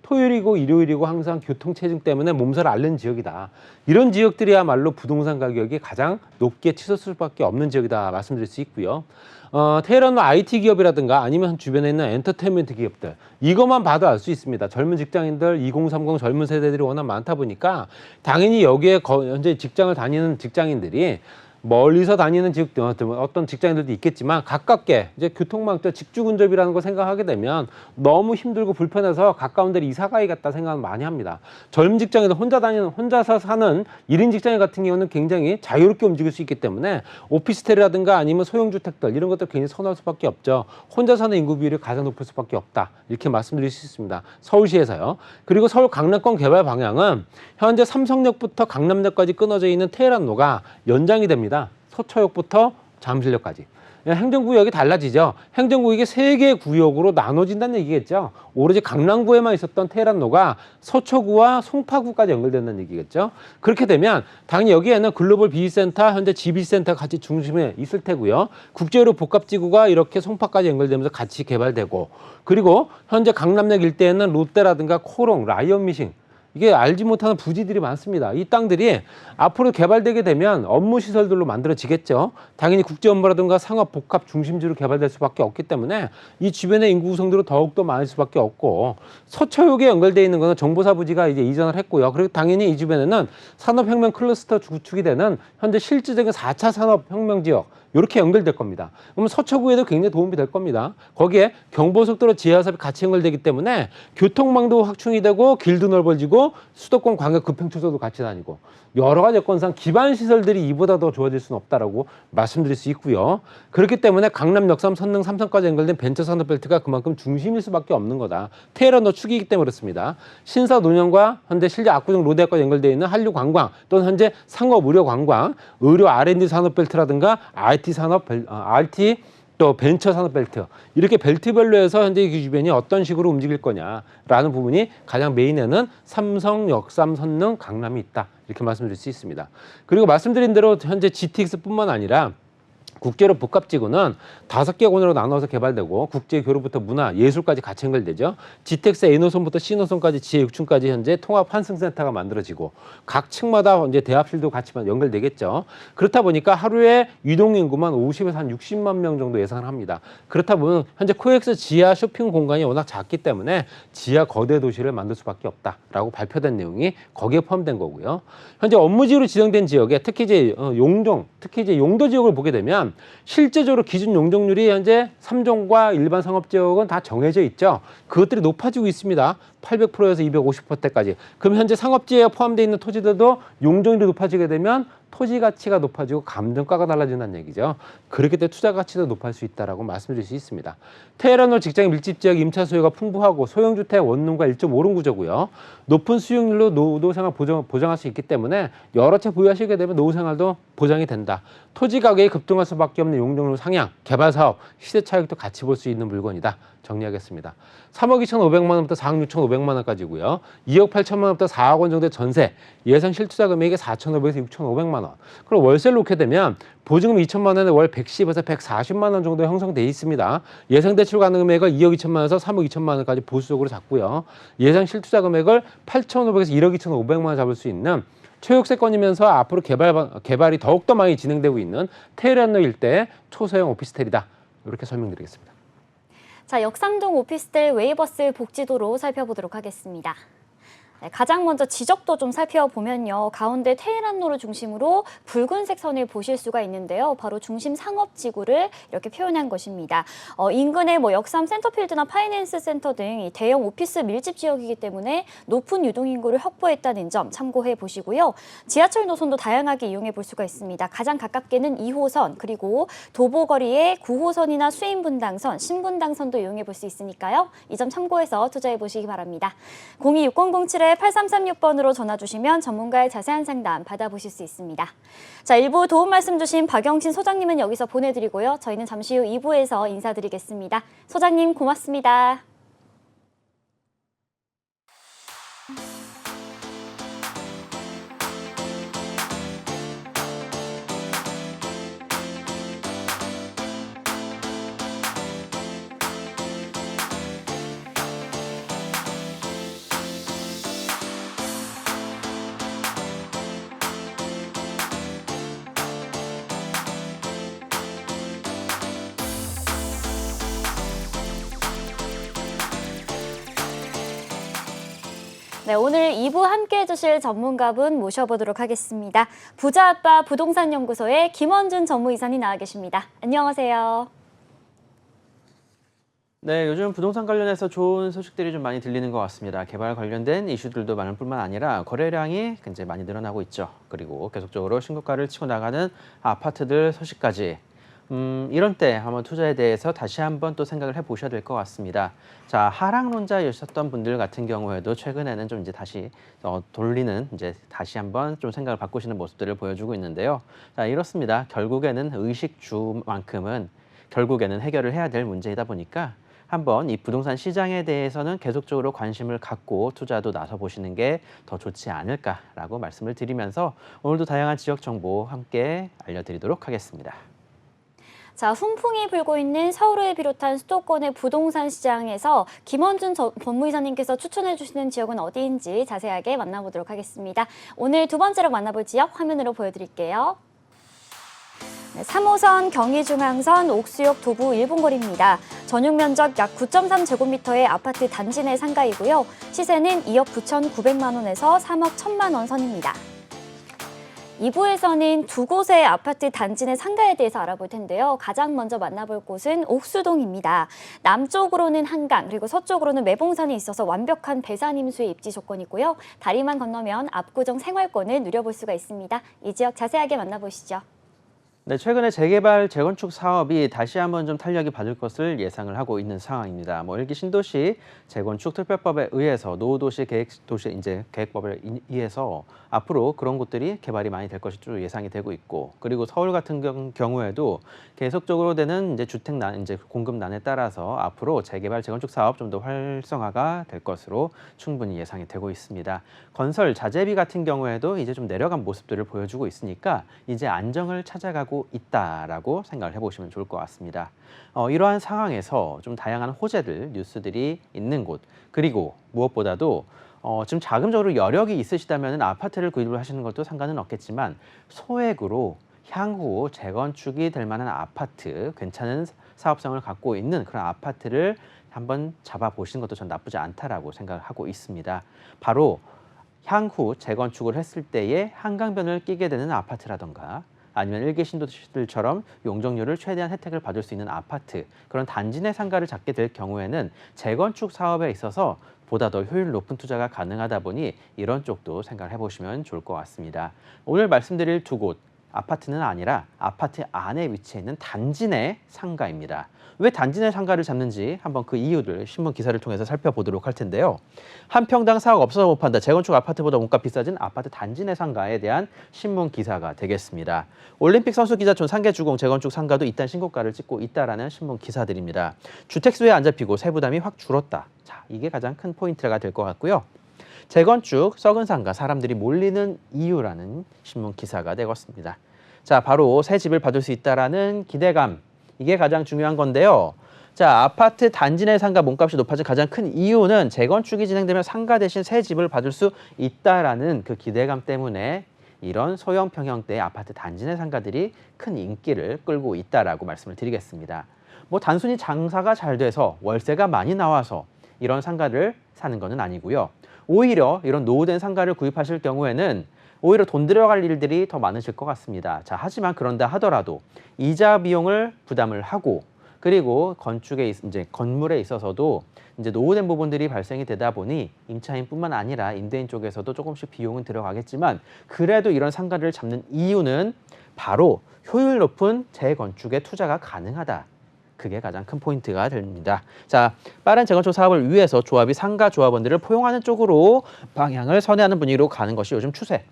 토요일이고 일요일이고 항상 교통체증 때문에 몸살을 앓는 지역이다. 이런 지역들이야말로 부동산 가격이 가장 높게 치솟을 수밖에 없는 지역이다 말씀드릴 수 있고요. 테헤란로 IT 기업이라든가 아니면 주변에 있는 엔터테인먼트 기업들, 이것만 봐도 알 수 있습니다. 젊은 직장인들, 2030 젊은 세대들이 워낙 많다 보니까 당연히 여기에 현재 직장을 다니는 직장인들이 멀리서 다니는 어떤 직장인들도 있겠지만 가깝게 이제 교통망터 직주 근접이라는 걸 생각하게 되면 너무 힘들고 불편해서 가까운 데를 이사 가야겠다 생각을 많이 합니다. 젊은 직장인들 혼자서 사는 1인 직장인 같은 경우는 굉장히 자유롭게 움직일 수 있기 때문에 오피스텔이라든가 아니면 소형주택들 이런 것들 굉장히 선호할 수밖에 없죠. 혼자 사는 인구 비율이 가장 높을 수밖에 없다, 이렇게 말씀드릴 수 있습니다. 서울시에서요. 그리고 서울 강남권 개발 방향은 현재 삼성역부터 강남역까지 끊어져 있는 테헤란로가 연장이 됩니다. 서초역부터 잠실역까지. 행정구역이 달라지죠. 행정구역이 3개의 구역으로 나눠진다는 얘기겠죠. 오로지 강남구에만 있었던 테헤란로가 서초구와 송파구까지 연결된다는 얘기겠죠. 그렇게 되면 당연히 여기에는 글로벌 BE센터, 현재 GB센터가 같이 중심에 있을 테고요. 국제로 복합지구가 이렇게 송파까지 연결되면서 같이 개발되고, 그리고 현재 강남역 일대에는 롯데라든가 코롱, 라이언미싱, 이게 알지 못하는 부지들이 많습니다. 이 땅들이 앞으로 개발되게 되면 업무 시설들로 만들어지겠죠. 당연히 국제 업무라든가 상업 복합 중심지로 개발될 수밖에 없기 때문에 이 주변의 인구 구성들은 더욱더 많을 수밖에 없고, 서초역에 연결되어 있는 것은 정보사 부지가 이제 이전을 했고요. 그리고 당연히 이 주변에는 산업혁명 클러스터 구축이 되는 현재 실질적인 4차 산업혁명 지역, 이렇게 연결될 겁니다. 그러면 서초구에도 굉장히 도움이 될 겁니다. 거기에 경부고속도로 지하사업이 같이 연결되기 때문에 교통망도 확충이 되고 길도 넓어지고 수도권 광역 급행투소도 같이 다니고 여러 가지 여건상 기반 시설들이 이보다 더 좋아질 수는 없다라고 말씀드릴 수 있고요. 그렇기 때문에 강남, 역삼, 선릉, 삼성까지 연결된 벤처산업벨트가 그만큼 중심일 수밖에 없는 거다. 테헤란도 축이기 때문에 그렇습니다. 신사 논현과 현재 실제 압구정 로데아까지 연결되어 있는 한류 관광 또는 현재 상업 의료 관광, 의료 R&D 산업벨트라든가 IT 산업, RT 또 벤처 산업 벨트 이렇게 벨트별로 해서 현재 이 주변이 어떤 식으로 움직일 거냐라는 부분이 가장 메인에는 삼성, 역삼, 선릉, 강남이 있다 이렇게 말씀드릴 수 있습니다. 그리고 말씀드린 대로 현재 GTX뿐만 아니라 국제로 복합지구는 5개 권으로 나눠서 개발되고 국제 교류부터 문화, 예술까지 같이 연결되죠. GTX A노선부터 C노선까지 지하 6층까지 현재 통합 환승센터가 만들어지고 각 층마다 이제 대합실도 같이 연결되겠죠. 그렇다 보니까 하루에 유동 인구만 50에서 한 60만 명 정도 예상을 합니다. 그렇다 보면 현재 코엑스 지하 쇼핑 공간이 워낙 작기 때문에 지하 거대 도시를 만들 수밖에 없다라고 발표된 내용이 거기에 포함된 거고요. 현재 업무지로 지정된 지역에 특히 이제 용도 지역을 보게 되면 실제적으로 기준 용적률이 현재 3종과 일반 상업지역은 다 정해져 있죠. 그것들이 높아지고 있습니다. 800%에서 250%대까지. 그럼 현재 상업지에 포함되어 있는 토지들도 용적률이 높아지게 되면 토지 가치가 높아지고 감정가가 달라진다는 얘기죠. 그렇기 때문에 투자 가치도 높아질 수 있다고 말씀드릴 수 있습니다. 테헤란로 직장 밀집 지역 임차 수요가 풍부하고 소형주택 원룸과 1.5룸 구조고요. 높은 수익률로 노후생활 보장할 수 있기 때문에 여러 채 보유하시게 되면 노후생활도 보장이 된다. 토지 가격이 급등할 수밖에 없는 용적률 상향, 개발 사업, 시세 차익도 같이 볼 수 있는 물건이다. 정리하겠습니다. 3억 2,500만 원부터 4억 6,500만 원까지고요. 2억 8천만 원부터 4억 원 정도의 전세, 예상 실투자 금액이 4,500에서 6,500만 원. 그럼 월세를 놓게 되면 보증금 2천만 원에 월 110에서 140만 원 정도 형성돼 있습니다. 예상 대출 가능 금액을 2억 2천만 원에서 3억 2천만 원까지 보수적으로 잡고요. 예상 실투자 금액을 8,500에서 1억 2,500만 원 잡을 수 있는 초역세권이면서 앞으로 개발이 더욱더 많이 진행되고 있는 테헤란로 일대 초소형 오피스텔이다. 이렇게 설명드리겠습니다. 자, 역삼동 오피스텔 웨이버스 복지도로 살펴보도록 하겠습니다. 네, 가장 먼저 지적도 좀 살펴보면요. 가운데 테헤란로를 중심으로 붉은색 선을 보실 수가 있는데요. 바로 중심 상업지구를 이렇게 표현한 것입니다. 인근에 뭐 역삼 센터필드나 파이낸스 센터 등 이 대형 오피스 밀집 지역이기 때문에 높은 유동인구를 확보했다는 점 참고해 보시고요. 지하철 노선도 다양하게 이용해 볼 수가 있습니다. 가장 가깝게는 2호선 그리고 도보거리에 9호선이나 수인분당선, 신분당선도 이용해 볼 수 있으니까요. 이 점 참고해서 투자해 보시기 바랍니다. 026007에 8336번으로 전화 주시면 전문가의 자세한 상담 받아보실 수 있습니다. 자, 일부 도움 말씀 주신 박영신 소장님은 여기서 보내드리고요. 저희는 잠시 후 2부에서 인사드리겠습니다. 소장님 고맙습니다. 네, 오늘 2부 함께해 주실 전문가분 모셔보도록 하겠습니다. 부자아빠 부동산연구소의 김원준 전무이사님 나와 계십니다. 안녕하세요. 네, 요즘 부동산 관련해서 좋은 소식들이 좀 많이 들리는 것 같습니다. 개발 관련된 이슈들도 많을 뿐만 아니라 거래량이 굉장히 많이 늘어나고 있죠. 그리고 계속적으로 신고가를 치고 나가는 아파트들 소식까지 이런 때 한번 투자에 대해서 다시 한번 또 생각을 해보셔야 될 것 같습니다. 자, 하락론자였었던 분들 같은 경우에도 최근에는 좀 이제 다시 돌리는 이제 다시 한번 좀 생각을 바꾸시는 모습들을 보여주고 있는데요. 자, 이렇습니다. 결국에는 의식주만큼은 결국에는 해결을 해야 될 문제이다 보니까 한번 이 부동산 시장에 대해서는 계속적으로 관심을 갖고 투자도 나서 보시는 게 더 좋지 않을까라고 말씀을 드리면서 오늘도 다양한 지역 정보 함께 알려드리도록 하겠습니다. 자, 훈풍이 불고 있는 서울을 비롯한 수도권의 부동산 시장에서 김원준 전무이사님께서 추천해 주시는 지역은 어디인지 자세하게 만나보도록 하겠습니다. 오늘 두 번째로 만나볼 지역 화면으로 보여드릴게요. 네, 3호선 경의중앙선 옥수역 도부 1분거리입니다. 전용 면적 약 9.3제곱미터의 아파트 단지 내 상가이고요. 시세는 2억 9,900만 원에서 3억 1,000만 원 선입니다. 2부에서는 두 곳의 아파트 단지 내 상가에 대해서 알아볼 텐데요. 가장 먼저 만나볼 곳은 옥수동입니다. 남쪽으로는 한강, 그리고 서쪽으로는 매봉산이 있어서 완벽한 배산 임수의 입지 조건이고요. 다리만 건너면 압구정 생활권을 누려볼 수가 있습니다. 이 지역 자세하게 만나보시죠. 네, 최근에 재개발, 재건축 사업이 다시 한번 좀 탄력이 받을 것을 예상을 하고 있는 상황입니다. 일기 신도시 재건축 특별법에 의해서 노후도시 계획도시 이제 계획법에 의해서 앞으로 그런 곳들이 개발이 많이 될 것이 좀 예상이 되고 있고, 그리고 서울 같은 경우에도 계속적으로 되는 이제 주택난 이제 공급난에 따라서 앞으로 재개발, 재건축 사업 좀 더 활성화가 될 것으로 충분히 예상이 되고 있습니다. 건설 자재비 같은 경우에도 이제 좀 내려간 모습들을 보여주고 있으니까 이제 안정을 찾아가고 있다라고 생각을 해보시면 좋을 것 같습니다. 이러한 상황에서 좀 다양한 호재들, 뉴스들이 있는 곳, 그리고 무엇보다도 지금 자금적으로 여력이 있으시다면 아파트를 구입을 하시는 것도 상관은 없겠지만 소액으로 향후 재건축이 될 만한 아파트, 괜찮은 사업성을 갖고 있는 그런 아파트를 한번 잡아보시는 것도 전 나쁘지 않다라고 생각을 하고 있습니다. 바로 향후 재건축을 했을 때에 한강변을 끼게 되는 아파트라던가 아니면 일개 신도시들처럼 용적률을 최대한 혜택을 받을 수 있는 아파트, 그런 단지 내 상가를 잡게 될 경우에는 재건축 사업에 있어서 보다 더 효율 높은 투자가 가능하다 보니 이런 쪽도 생각을 해보시면 좋을 것 같습니다. 오늘 말씀드릴 두 곳, 아파트는 아니라 아파트 안에 위치해 있는 단지 내 상가입니다. 왜 단지 내 상가를 잡는지 한번 그 이유를 신문 기사를 통해서 살펴보도록 할 텐데요. 한 평당 4억 없어서 못 판다. 재건축 아파트보다 몸값 비싸진 아파트 단지 내 상가에 대한 신문 기사가 되겠습니다. 올림픽 선수기자촌 상계주공 재건축 상가도 이딴 신고가를 찍고 있다라는 신문 기사들입니다. 주택수에 안 잡히고 세부담이 확 줄었다. 자, 이게 가장 큰 포인트가 될 것 같고요. 재건축, 썩은 상가, 사람들이 몰리는 이유라는 신문 기사가 되겠습니다. 자, 바로 새 집을 받을 수 있다라는 기대감, 이게 가장 중요한 건데요. 자, 아파트 단지 내 상가 몸값이 높아진 가장 큰 이유는 재건축이 진행되면 상가 대신 새 집을 받을 수 있다라는 그 기대감 때문에 이런 소형 평형대의 아파트 단지 내 상가들이 큰 인기를 끌고 있다라고 말씀을 드리겠습니다. 단순히 장사가 잘 돼서 월세가 많이 나와서 이런 상가를 사는 것은 아니고요. 오히려 이런 노후된 상가를 구입하실 경우에는 오히려 돈 들어갈 일들이 더 많으실 것 같습니다. 자, 하지만 그런다 하더라도 이자 비용을 부담을 하고, 그리고 건축에 이제 건물에 있어서도 이제 노후된 부분들이 발생이 되다 보니 임차인뿐만 아니라 임대인 쪽에서도 조금씩 비용은 들어가겠지만, 그래도 이런 상가를 잡는 이유는 바로 효율 높은 재건축에 투자가 가능하다. 그게 가장 큰 포인트가 됩니다. 자, 빠른 재건축 사업을 위해서 조합이 상가 조합원들을 포용하는 쪽으로 방향을 선회하는 분위기로 가는 것이 요즘 추세.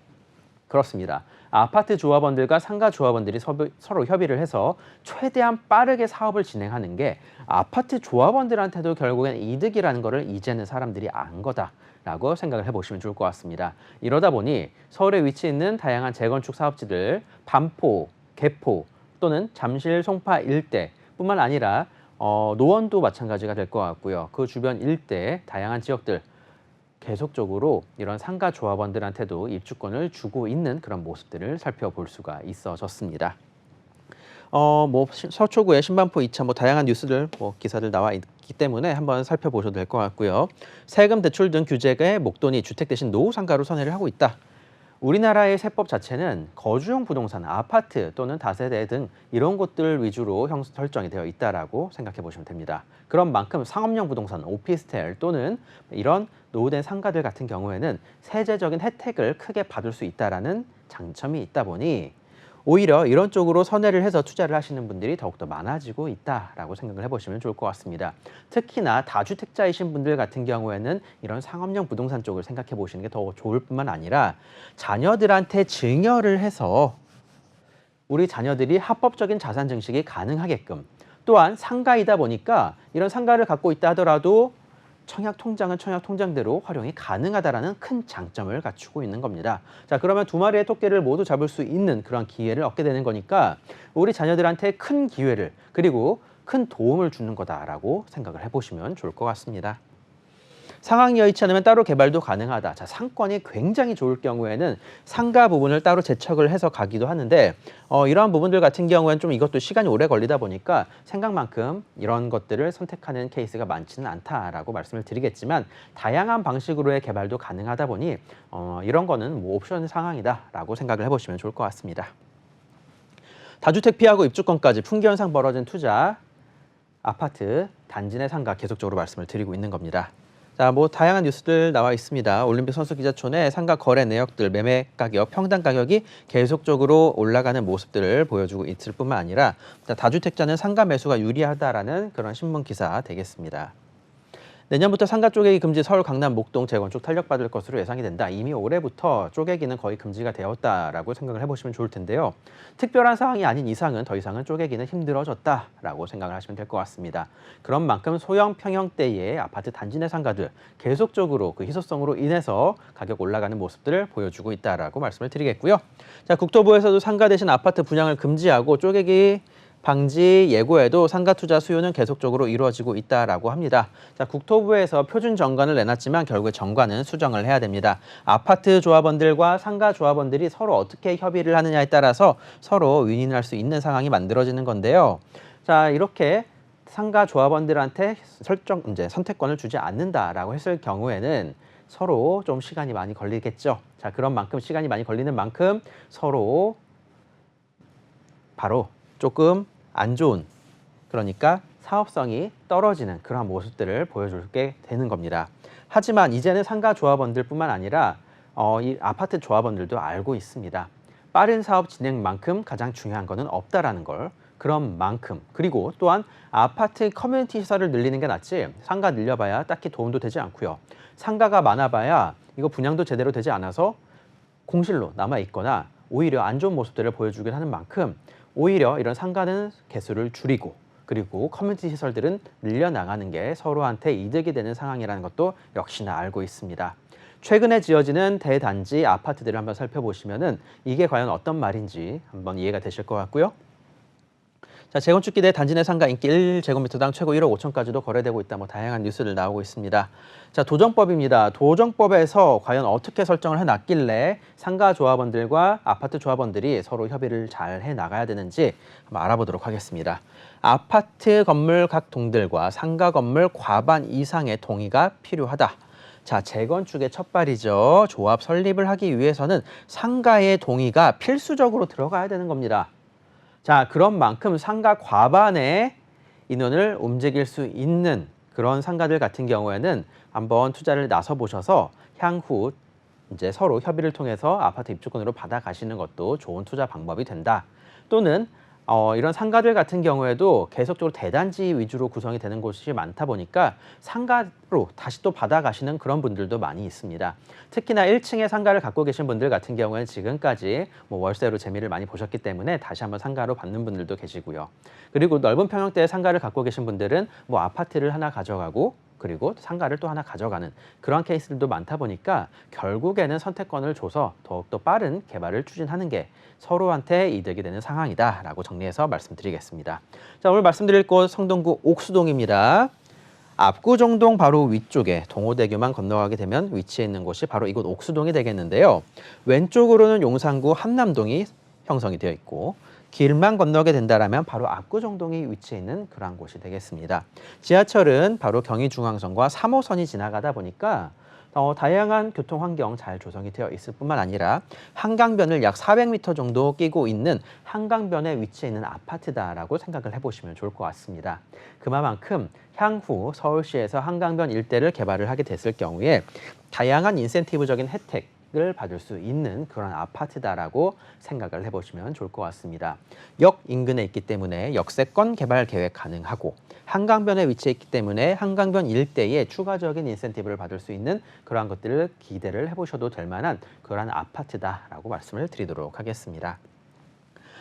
그렇습니다. 아파트 조합원들과 상가 조합원들이 서로 협의를 해서 최대한 빠르게 사업을 진행하는 게 아파트 조합원들한테도 결국엔 이득이라는 거를 이제는 사람들이 안 거다라고 생각을 해보시면 좋을 것 같습니다. 이러다 보니 서울에 위치해 있는 다양한 재건축 사업지들, 반포, 개포 또는 잠실, 송파 일대뿐만 아니라 노원도 마찬가지가 될 것 같고요. 그 주변 일대 다양한 지역들, 계속적으로 이런 상가 조합원들한테도 입주권을 주고 있는 그런 모습들을 살펴볼 수가 있어졌습니다. 서초구의 신반포 2차 다양한 뉴스들 기사들 나와 있기 때문에 한번 살펴보셔도 될 것 같고요. 세금 대출 등 규제의 목돈이 주택 대신 노후 상가로 선회를 하고 있다. 우리나라의 세법 자체는 거주용 부동산, 아파트 또는 다세대 등 이런 곳들 위주로 설정이 되어 있다라고 생각해 보시면 됩니다. 그런 만큼 상업용 부동산, 오피스텔 또는 이런 노후된 상가들 같은 경우에는 세제적인 혜택을 크게 받을 수 있다라는 장점이 있다 보니 오히려 이런 쪽으로 선회를 해서 투자를 하시는 분들이 더욱더 많아지고 있다라고 생각을 해보시면 좋을 것 같습니다. 특히나 다주택자이신 분들 같은 경우에는 이런 상업용 부동산 쪽을 생각해 보시는 게 더 좋을 뿐만 아니라 자녀들한테 증여를 해서 우리 자녀들이 합법적인 자산 증식이 가능하게끔, 또한 상가이다 보니까 이런 상가를 갖고 있다 하더라도 청약 통장은 청약 통장대로 활용이 가능하다라는 큰 장점을 갖추고 있는 겁니다. 자, 그러면 두 마리의 토끼를 모두 잡을 수 있는 그런 기회를 얻게 되는 거니까 우리 자녀들한테 큰 기회를, 그리고 큰 도움을 주는 거다라고 생각을 해보시면 좋을 것 같습니다. 상황이 여의치 않으면 따로 개발도 가능하다. 자, 상권이 굉장히 좋을 경우에는 상가 부분을 따로 재척을 해서 가기도 하는데 이러한 부분들 같은 경우에는 좀 이것도 시간이 오래 걸리다 보니까 생각만큼 이런 것들을 선택하는 케이스가 많지는 않다라고 말씀을 드리겠지만 다양한 방식으로의 개발도 가능하다 보니 이런 거는 뭐 옵션 상황이다라고 생각을 해보시면 좋을 것 같습니다. 다주택 피하고 입주권까지 풍기현상 벌어진 투자, 아파트, 단지 내 상가 계속적으로 말씀을 드리고 있는 겁니다. 자, 뭐 다양한 뉴스들 나와 있습니다. 올림픽 선수기자촌의 상가 거래 내역들, 매매 가격, 평당 가격이 계속적으로 올라가는 모습들을 보여주고 있을 뿐만 아니라 다주택자는 상가 매수가 유리하다라는 그런 신문 기사 되겠습니다. 내년부터 상가 쪼개기 금지 서울 강남 목동 재건축 탄력받을 것으로 예상이 된다. 이미 올해부터 쪼개기는 거의 금지가 되었다라고 생각을 해보시면 좋을 텐데요. 특별한 상황이 아닌 이상은 더 이상은 쪼개기는 힘들어졌다라고 생각을 하시면 될 것 같습니다. 그런 만큼 소형 평형대의 아파트 단지 내 상가들 계속적으로 그 희소성으로 인해서 가격 올라가는 모습들을 보여주고 있다라고 말씀을 드리겠고요. 자, 국토부에서도 상가 대신 아파트 분양을 금지하고 쪼개기 방지 예고에도 상가 투자 수요는 계속적으로 이루어지고 있다라고 합니다. 자, 국토부에서 표준 정관을 내놨지만 결국에 정관은 수정을 해야 됩니다. 아파트 조합원들과 상가 조합원들이 서로 어떻게 협의를 하느냐에 따라서 서로 윈윈할 수 있는 상황이 만들어지는 건데요. 자, 이렇게 상가 조합원들한테 선택권을 주지 않는다라고 했을 경우에는 서로 좀 시간이 많이 걸리겠죠. 자, 그런 만큼 시간이 많이 걸리는 만큼 서로 바로 조금 안 좋은, 그러니까 사업성이 떨어지는 그런 모습들을 보여주게 되는 겁니다. 하지만 이제는 상가 조합원들뿐만 아니라 이 아파트 조합원들도 알고 있습니다. 빠른 사업 진행만큼 가장 중요한 것은 없다라는 걸, 그런 만큼, 그리고 또한 아파트 커뮤니티 시설을 늘리는 게 낫지 상가 늘려봐야 딱히 도움도 되지 않고요. 상가가 많아봐야 이거 분양도 제대로 되지 않아서 공실로 남아있거나 오히려 안 좋은 모습들을 보여주긴 하는 만큼 오히려 이런 상가는 개수를 줄이고 그리고 커뮤니티 시설들은 늘려나가는 게 서로한테 이득이 되는 상황이라는 것도 역시나 알고 있습니다. 최근에 지어지는 대단지 아파트들을 한번 살펴보시면은 이게 과연 어떤 말인지 한번 이해가 되실 것 같고요. 자, 재건축 기대 단지 내 상가 인기 1제곱미터당 최고 1억 5천까지도 거래되고 있다. 뭐 다양한 뉴스들 나오고 있습니다. 자, 도정법입니다. 도정법에서 과연 어떻게 설정을 해놨길래 상가 조합원들과 아파트 조합원들이 서로 협의를 잘 해나가야 되는지 한번 알아보도록 하겠습니다. 아파트 건물 각 동들과 상가 건물 과반 이상의 동의가 필요하다. 자, 재건축의 첫발이죠. 조합 설립을 하기 위해서는 상가의 동의가 필수적으로 들어가야 되는 겁니다. 자, 그런 만큼 상가 과반의 인원을 움직일 수 있는 그런 상가들 같은 경우에는 한번 투자를 나서 보셔서 향후 이제 서로 협의를 통해서 아파트 입주권으로 받아가시는 것도 좋은 투자 방법이 된다. 또는 이런 상가들 같은 경우에도 계속적으로 대단지 위주로 구성이 되는 곳이 많다 보니까 상가로 다시 또 받아가시는 그런 분들도 많이 있습니다. 특히나 1층에 상가를 갖고 계신 분들 같은 경우에는 지금까지 뭐 월세로 재미를 많이 보셨기 때문에 다시 한번 상가로 받는 분들도 계시고요. 그리고 넓은 평형대의 상가를 갖고 계신 분들은 뭐 아파트를 하나 가져가고 그리고 상가를 또 하나 가져가는 그런 케이스들도 많다 보니까 결국에는 선택권을 줘서 더욱더 빠른 개발을 추진하는 게 서로한테 이득이 되는 상황이다라고 정리해서 말씀드리겠습니다. 자, 오늘 말씀드릴 곳 성동구 옥수동입니다. 압구정동 바로 위쪽에 동호대교만 건너가게 되면 위치해 있는 곳이 바로 이곳 옥수동이 되겠는데요. 왼쪽으로는 용산구 함남동이 형성이 되어 있고 길만 건너게 된다면 바로 압구정동이 위치해 있는 그러한 곳이 되겠습니다. 지하철은 바로 경의중앙선과 3호선이 지나가다 보니까 다양한 교통 환경 잘 조성이 되어 있을 뿐만 아니라 한강변을 약 400m 정도 끼고 있는 한강변에 위치해 있는 아파트다라고 생각을 해보시면 좋을 것 같습니다. 그만큼 향후 서울시에서 한강변 일대를 개발을 하게 됐을 경우에 다양한 인센티브적인 혜택을 받을 수 있는 그런 아파트다라고 생각을 해보시면 좋을 것 같습니다. 역 인근에 있기 때문에 역세권 개발 계획 가능하고 한강변에 위치해 있기 때문에 한강변 일대에 추가적인 인센티브를 받을 수 있는 그러한 것들을 기대를 해보셔도 될 만한 그러한 아파트다라고 말씀을 드리도록 하겠습니다.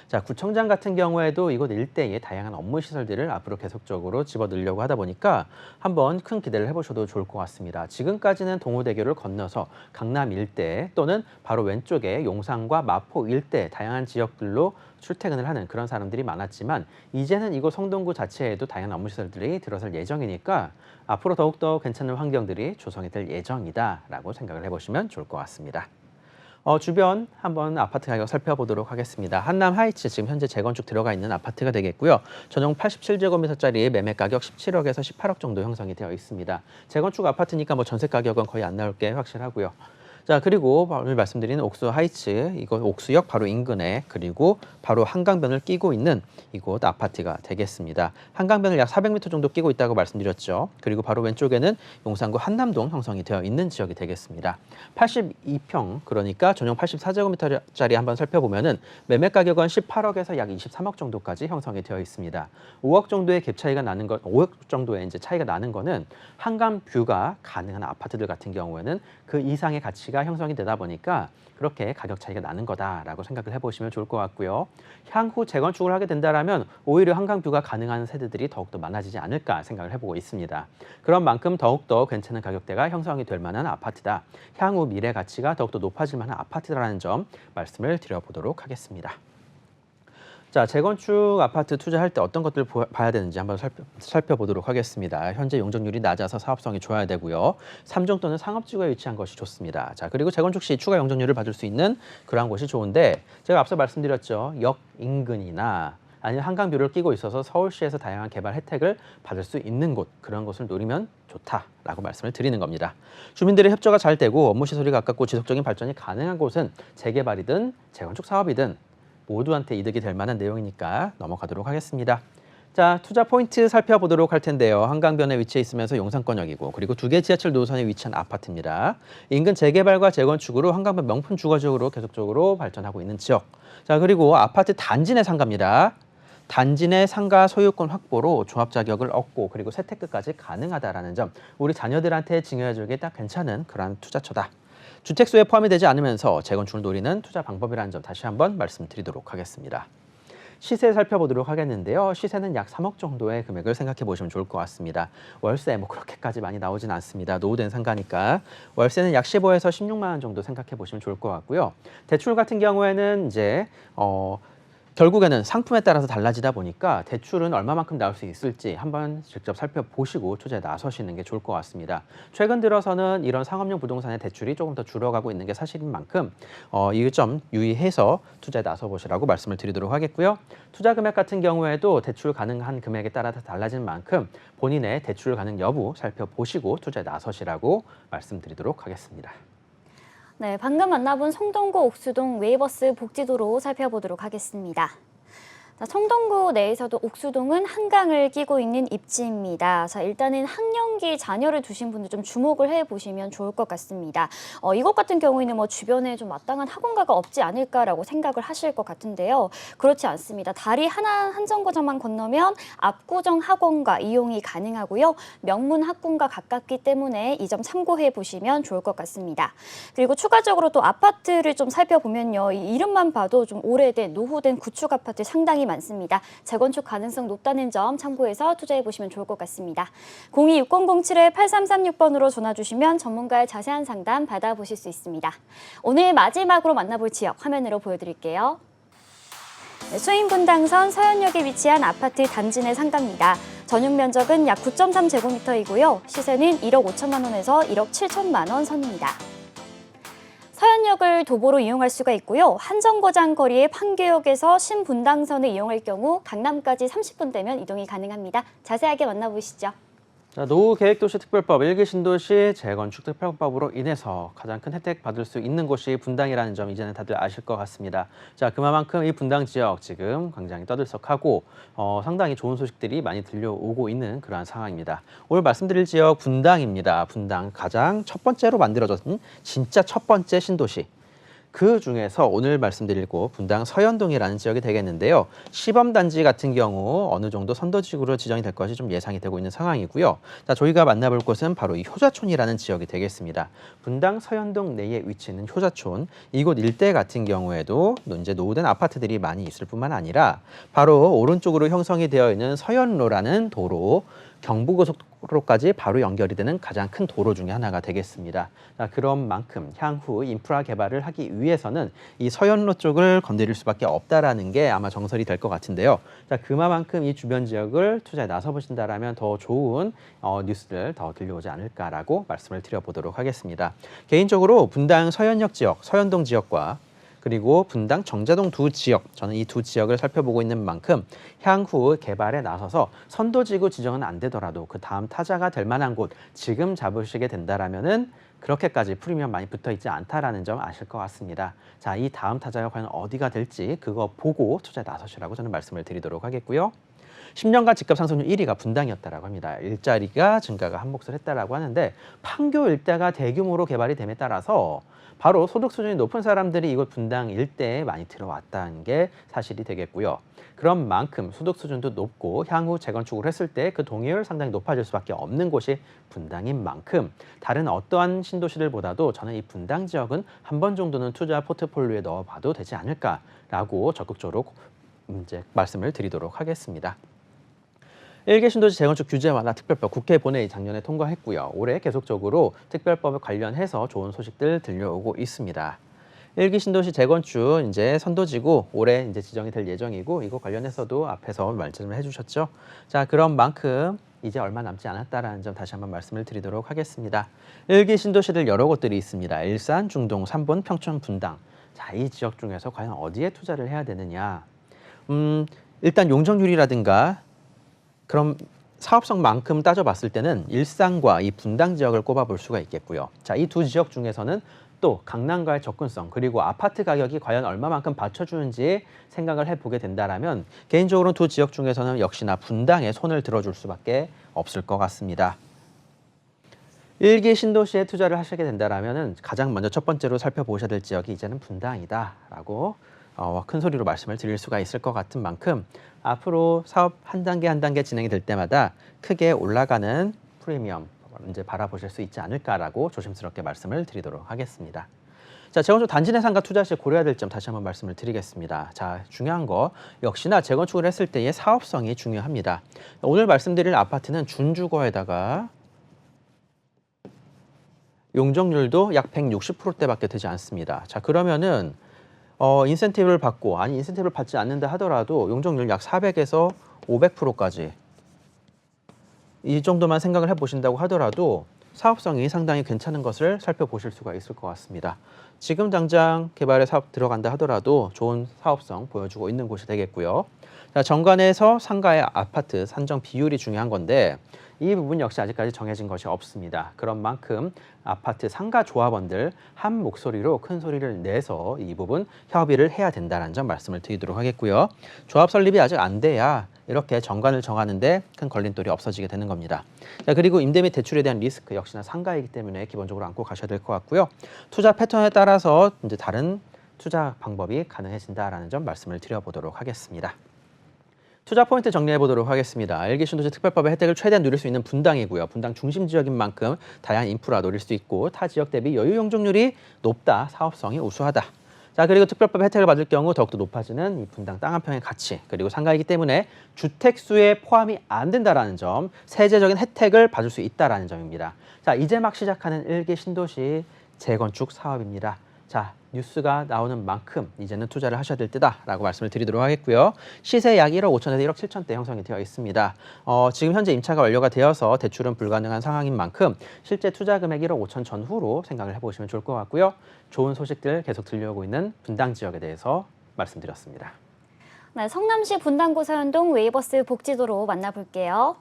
자, 구청장 같은 경우에도 이곳 일대에 다양한 업무 시설들을 앞으로 계속적으로 집어넣으려고 하다 보니까 한번 큰 기대를 해보셔도 좋을 것 같습니다. 지금까지는 동호대교를 건너서 강남 일대 또는 바로 왼쪽에 용산과 마포 일대 다양한 지역들로 출퇴근을 하는 그런 사람들이 많았지만 이제는 이곳 성동구 자체에도 다양한 업무 시설들이 들어설 예정이니까 앞으로 더욱더 괜찮은 환경들이 조성이 될 예정이다라고 생각을 해보시면 좋을 것 같습니다. 주변 한번 아파트 가격 살펴보도록 하겠습니다. 한남 하이츠 지금 현재 재건축 들어가 있는 아파트가 되겠고요. 전용 87제곱미터짜리 매매 가격 17억에서 18억 정도 형성이 되어 있습니다. 재건축 아파트니까 뭐 전세 가격은 거의 안 나올 게 확실하고요. 자, 그리고 오늘 말씀드린 옥수 하이츠, 이곳 옥수역 바로 인근에 그리고 바로 한강변을 끼고 있는 이곳 아파트가 되겠습니다. 한강변을 약 400m 정도 끼고 있다고 말씀드렸죠. 그리고 바로 왼쪽에는 용산구 한남동 형성이 되어 있는 지역이 되겠습니다. 82평, 그러니까 전용 84제곱미터짜리 한번 살펴보면은 매매 가격은 18억에서 약 23억 정도까지 형성이 되어 있습니다. 5억 정도의 갭 차이가 나는 것, 5억 정도의 이제 차이가 나는 거는 한강 뷰가 가능한 아파트들 같은 경우에는 그 이상의 가치가 형성이 되다 보니까 그렇게 가격 차이가 나는 거다라고 생각을 해보시면 좋을 것 같고요. 향후 재건축을 하게 된다라면 오히려 한강뷰가 가능한 세대들이 더욱더 많아지지 않을까 생각을 해보고 있습니다. 그런 만큼 더욱더 괜찮은 가격대가 형성이 될 만한 아파트다. 향후 미래 가치가 더욱더 높아질 만한 아파트라는 점 말씀을 드려보도록 하겠습니다. 자, 재건축 아파트 투자할 때 어떤 것들을 봐야 되는지 한번 살펴보도록 하겠습니다. 현재 용적률이 낮아서 사업성이 좋아야 되고요. 3종 또는 상업지구에 위치한 것이 좋습니다. 자, 그리고 재건축 시 추가 용적률을 받을 수 있는 그러한 곳이 좋은데 제가 앞서 말씀드렸죠. 역 인근이나 아니면 한강뷰를 끼고 있어서 서울시에서 다양한 개발 혜택을 받을 수 있는 곳, 그런 곳을 노리면 좋다라고 말씀을 드리는 겁니다. 주민들의 협조가 잘 되고 업무 시설이 가깝고 지속적인 발전이 가능한 곳은 재개발이든 재건축 사업이든 모두한테 이득이 될 만한 내용이니까 넘어가도록 하겠습니다. 자, 투자 포인트 살펴보도록 할 텐데요. 한강변에 위치해 있으면서 용산권역이고 그리고 2개 지하철 노선에 위치한 아파트입니다. 인근 재개발과 재건축으로 한강변 명품 주거지역으로 계속적으로 발전하고 있는 지역. 자, 그리고 아파트 단지 내 상가입니다. 단지 내 상가 소유권 확보로 조합 자격을 얻고 그리고 세테크까지 가능하다라는 점, 우리 자녀들한테 증여해주기 딱 괜찮은 그런 투자처다. 주택수에 포함이 되지 않으면서 재건축을 노리는 투자 방법이라는 점 다시 한번 말씀드리도록 하겠습니다. 시세 살펴보도록 하겠는데요. 시세는 약 3억 정도의 금액을 생각해 보시면 좋을 것 같습니다. 월세 뭐 그렇게까지 많이 나오진 않습니다. 노후된 상가니까 월세는 약 15에서 16만 원 정도 생각해 보시면 좋을 것 같고요. 대출 같은 경우에는 이제 결국에는 상품에 따라서 달라지다 보니까 대출은 얼마만큼 나올 수 있을지 한번 직접 살펴보시고 투자에 나서시는 게 좋을 것 같습니다. 최근 들어서는 이런 상업용 부동산의 대출이 조금 더 줄어가고 있는 게 사실인 만큼 이 점 유의해서 투자에 나서보시라고 말씀을 드리도록 하겠고요. 투자 금액 같은 경우에도 대출 가능한 금액에 따라 달라진 만큼 본인의 대출 가능 여부 살펴보시고 투자에 나서시라고 말씀드리도록 하겠습니다. 네, 방금 만나본 성동구 옥수동 웨이버스 복지도로 살펴보도록 하겠습니다. 자, 성동구 내에서도 옥수동은 한강을 끼고 있는 입지입니다. 자, 일단은 학령기 자녀를 두신 분들 좀 주목을 해보시면 좋을 것 같습니다. 이것 같은 경우에는 뭐 주변에 좀 마땅한 학원가가 없지 않을까라고 생각을 하실 것 같은데요. 그렇지 않습니다. 다리 한 정거장만 건너면 압구정 학원가 이용이 가능하고요. 명문 학군과 가깝기 때문에 이 점 참고해 보시면 좋을 것 같습니다. 그리고 추가적으로 또 아파트를 좀 살펴보면요. 이 이름만 봐도 좀 오래된 노후된 구축 아파트 상당히 많습니다. 재건축 가능성 높다는 점 참고해서 투자해 보시면 좋을 것 같습니다. 026007-8336번으로 전화 주시면 전문가의 자세한 상담 받아보실 수 있습니다. 오늘 마지막으로 만나볼 지역 화면으로 보여드릴게요. 네, 수인분당선 서현역에 위치한 아파트 단지 내 상가입니다. 전용 면적은 약 9.3제곱미터이고요. 시세는 1억 5천만 원에서 1억 7천만 원 선입니다. 서현역을 도보로 이용할 수가 있고요. 한정거장 거리의 판교역에서 신분당선을 이용할 경우 강남까지 30분 되면 이동이 가능합니다. 자세하게 만나보시죠. 자, 노후계획도시특별법 1기 신도시 재건축 특별법으로 인해서 가장 큰 혜택 받을 수 있는 곳이 분당이라는 점 이제는 다들 아실 것 같습니다. 자, 그만큼 이 분당 지역 지금 굉장히 떠들썩하고 상당히 좋은 소식들이 많이 들려오고 있는 그러한 상황입니다. 오늘 말씀드릴 지역 분당입니다. 분당 가장 첫 번째로 만들어진 진짜 첫 번째 신도시. 그 중에서 오늘 말씀드릴 곳 분당 서현동이라는 지역이 되겠는데요. 시범단지 같은 경우 어느 정도 선도지구로 지정이 될 것이 좀 예상이 되고 있는 상황이고요. 자, 저희가 만나볼 곳은 바로 이 효자촌이라는 지역이 되겠습니다. 분당 서현동 내에 위치해 있는 효자촌, 이곳 일대 같은 경우에도 이제 노후된 아파트들이 많이 있을 뿐만 아니라 바로 오른쪽으로 형성이 되어 있는 서현로라는 도로, 경부고속도로까지 바로 연결이 되는 가장 큰 도로 중에 하나가 되겠습니다. 자, 그런 만큼 향후 인프라 개발을 하기 위해서는 이 서현로 쪽을 건드릴 수밖에 없다라는 게 아마 정설이 될 것 같은데요. 자, 그만큼 이 주변 지역을 투자에 나서 보신다라면 더 좋은 뉴스를 더 들려오지 않을까라고 말씀을 드려보도록 하겠습니다. 개인적으로 분당 서현역 지역, 서현동 지역과 그리고 분당 정자동 두 지역, 저는 이 두 지역을 살펴보고 있는 만큼 향후 개발에 나서서 선도지구 지정은 안 되더라도 그 다음 타자가 될 만한 곳 지금 잡으시게 된다라면은 그렇게까지 프리미엄 많이 붙어 있지 않다라는 점 아실 것 같습니다. 자, 이 다음 타자가 과연 어디가 될지 그거 보고 투자에 나서시라고 저는 말씀을 드리도록 하겠고요. 10년간 집값 상승률 1위가 분당이었다라고 합니다. 일자리가 증가가 한 몫을 했다라고 하는데 판교 일대가 대규모로 개발이 됨에 따라서 바로 소득 수준이 높은 사람들이 이곳 분당 일대에 많이 들어왔다는 게 사실이 되겠고요. 그런 만큼 소득 수준도 높고 향후 재건축을 했을 때 그 동의율 상당히 높아질 수밖에 없는 곳이 분당인 만큼 다른 어떠한 신도시들보다도 저는 이 분당 지역은 한 번 정도는 투자 포트폴리오에 넣어봐도 되지 않을까라고 적극적으로 이제 말씀을 드리도록 하겠습니다. 1기 신도시 재건축 규제 완화 특별법 국회 본회의 작년에 통과했고요. 올해 계속적으로 특별법 관련해서 좋은 소식들 들려오고 있습니다. 1기 신도시 재건축 이제 선도지구 올해 이제 지정이 될 예정이고 이거 관련해서도 앞에서 말씀을 해주셨죠. 자, 그런 만큼 이제 얼마 남지 않았다라는 점 다시 한번 말씀을 드리도록 하겠습니다. 1기 신도시들 여러 곳들이 있습니다. 일산, 중동, 삼본, 평촌, 분당. 자, 이 지역 중에서 과연 어디에 투자를 해야 되느냐? 일단 용적률이라든가 그럼 사업성만큼 따져봤을 때는 일산과 이 분당 지역을 꼽아볼 수가 있겠고요. 자, 이 두 지역 중에서는 또 강남과의 접근성 그리고 아파트 가격이 과연 얼마만큼 받쳐주는지 생각을 해보게 된다라면 개인적으로 두 지역 중에서는 역시나 분당에 손을 들어줄 수밖에 없을 것 같습니다. 1기 신도시에 투자를 하시게 된다라면 가장 먼저 첫 번째로 살펴보셔야 될 지역이 이제는 분당이다라고 큰 소리로 말씀을 드릴 수가 있을 것 같은 만큼 앞으로 사업 한 단계 한 단계 진행이 될 때마다 크게 올라가는 프리미엄 이제 바라보실 수 있지 않을까라고 조심스럽게 말씀을 드리도록 하겠습니다. 자, 재건축 단지 내 상가 투자 시 고려해야 될 점 다시 한번 말씀을 드리겠습니다. 자, 중요한 거 역시나 재건축을 했을 때의 사업성이 중요합니다. 오늘 말씀드릴 아파트는 준주거에다가 용적률도 약 160%대밖에 되지 않습니다. 자, 그러면은 인센티브를 받고 아니 인센티브를 받지 않는다 하더라도 용적률 약 400에서 500%까지 이 정도만 생각을 해보신다고 하더라도 사업성이 상당히 괜찮은 것을 살펴보실 수가 있을 것 같습니다. 지금 당장 개발에 사업 들어간다 하더라도 좋은 사업성 보여주고 있는 곳이 되겠고요. 자, 정관에서 상가의 아파트 산정 비율이 중요한 건데 이 부분 역시 아직까지 정해진 것이 없습니다. 그런 만큼 아파트 상가 조합원들 한 목소리로 큰 소리를 내서 이 부분 협의를 해야 된다는 점 말씀을 드리도록 하겠고요. 조합 설립이 아직 안 돼야 이렇게 정관을 정하는데 큰 걸림돌이 없어지게 되는 겁니다. 자, 그리고 임대 및 대출에 대한 리스크 역시나 상가이기 때문에 기본적으로 안고 가셔야 될 것 같고요. 투자 패턴에 따라서 이제 다른 투자 방법이 가능해진다라는 점 말씀을 드려보도록 하겠습니다. 투자 포인트 정리해 보도록 하겠습니다. 1기 신도시 특별법의 혜택을 최대한 누릴 수 있는 분당이고요. 분당 중심 지역인 만큼 다양한 인프라 노릴 수 있고 타 지역 대비 여유 용적률이 높다, 사업성이 우수하다. 자, 그리고 특별법 혜택을 받을 경우 더욱더 높아지는 이 분당 땅 한 평의 가치 그리고 상가이기 때문에 주택수에 포함이 안 된다라는 점, 세제적인 혜택을 받을 수 있다라는 점입니다. 자, 이제 막 시작하는 1기 신도시 재건축 사업입니다. 자, 뉴스가 나오는 만큼 이제는 투자를 하셔야 될 때다라고 말씀을 드리도록 하겠고요. 시세 약 1억 5천에서 1억 7천대 형성이 되어 있습니다. 지금 현재 임차가 완료가 되어서 대출은 불가능한 상황인 만큼 실제 투자 금액 1억 5천 전후로 생각을 해보시면 좋을 것 같고요. 좋은 소식들 계속 들려오고 있는 분당 지역에 대해서 말씀드렸습니다. 네, 성남시 분당구 서현동 웨이버스 복지도로 만나볼게요.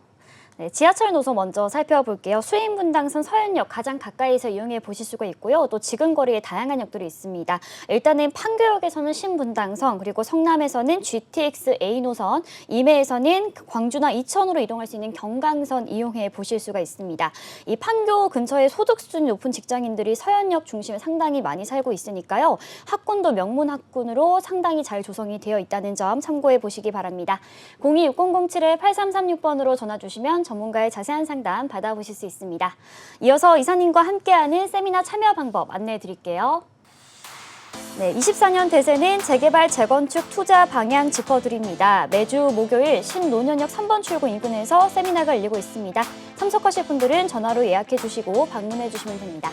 네, 지하철 노선 먼저 살펴볼게요. 수인분당선 서현역 가장 가까이서 이용해 보실 수가 있고요. 또 지금 거리에 다양한 역들이 있습니다. 일단은 판교역에서는 신분당선, 그리고 성남에서는 GTX A 노선, 임해에서는 광주나 이천으로 이동할 수 있는 경강선 이용해 보실 수가 있습니다. 이 판교 근처에 소득 수준이 높은 직장인들이 서현역 중심에 상당히 많이 살고 있으니까요. 학군도 명문 학군으로 상당히 잘 조성이 되어 있다는 점 참고해 보시기 바랍니다. 026007-8336번으로 전화 주시면 전문가의 자세한 상담 받아보실 수 있습니다. 이어서 이사님과 함께하는 세미나 참여 방법 안내해 드릴게요. 네, 24년 대세는 재개발, 재건축, 투자 방향 짚어드립니다. 매주 목요일 신노년역 3번 출구 인근에서 세미나가 열리고 있습니다. 참석하실 분들은 전화로 예약해 주시고 방문해 주시면 됩니다.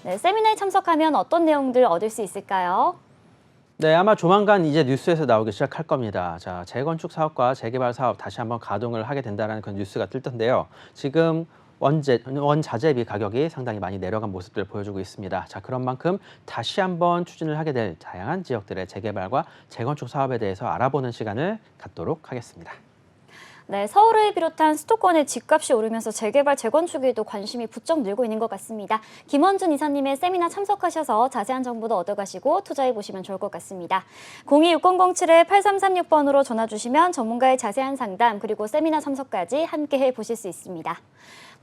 네, 세미나에 참석하면 어떤 내용들 얻을 수 있을까요? 네, 아마 조만간 이제 뉴스에서 나오기 시작할 겁니다. 자, 재건축 사업과 재개발 사업 다시 한번 가동을 하게 된다는 그런 뉴스가 뜰 텐데요. 지금 원자재비 가격이 상당히 많이 내려간 모습들 보여주고 있습니다. 자, 그런 만큼 다시 한번 추진을 하게 될 다양한 지역들의 재개발과 재건축 사업에 대해서 알아보는 시간을 갖도록 하겠습니다. 네, 서울을 비롯한 수도권의 집값이 오르면서 재개발, 재건축에도 관심이 부쩍 늘고 있는 것 같습니다. 김원준 이사님의 세미나 참석하셔서 자세한 정보도 얻어가시고 투자해보시면 좋을 것 같습니다. 026007-8336번으로 전화 주시면 전문가의 자세한 상담 그리고 세미나 참석까지 함께 해보실 수 있습니다.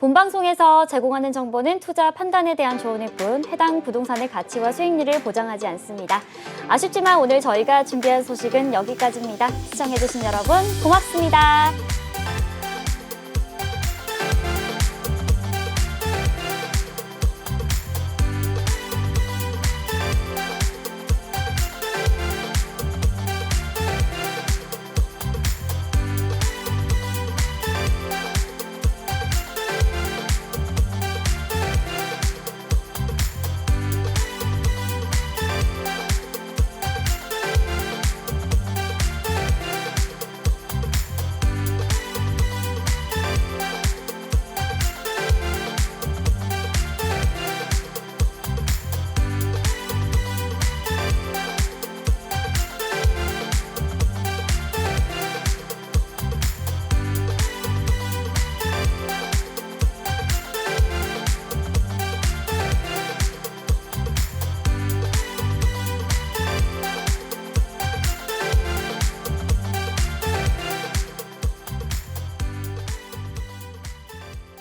본방송에서 제공하는 정보는 투자 판단에 대한 조언일 뿐 해당 부동산의 가치와 수익률을 보장하지 않습니다. 아쉽지만 오늘 저희가 준비한 소식은 여기까지입니다. 시청해주신 여러분 고맙습니다.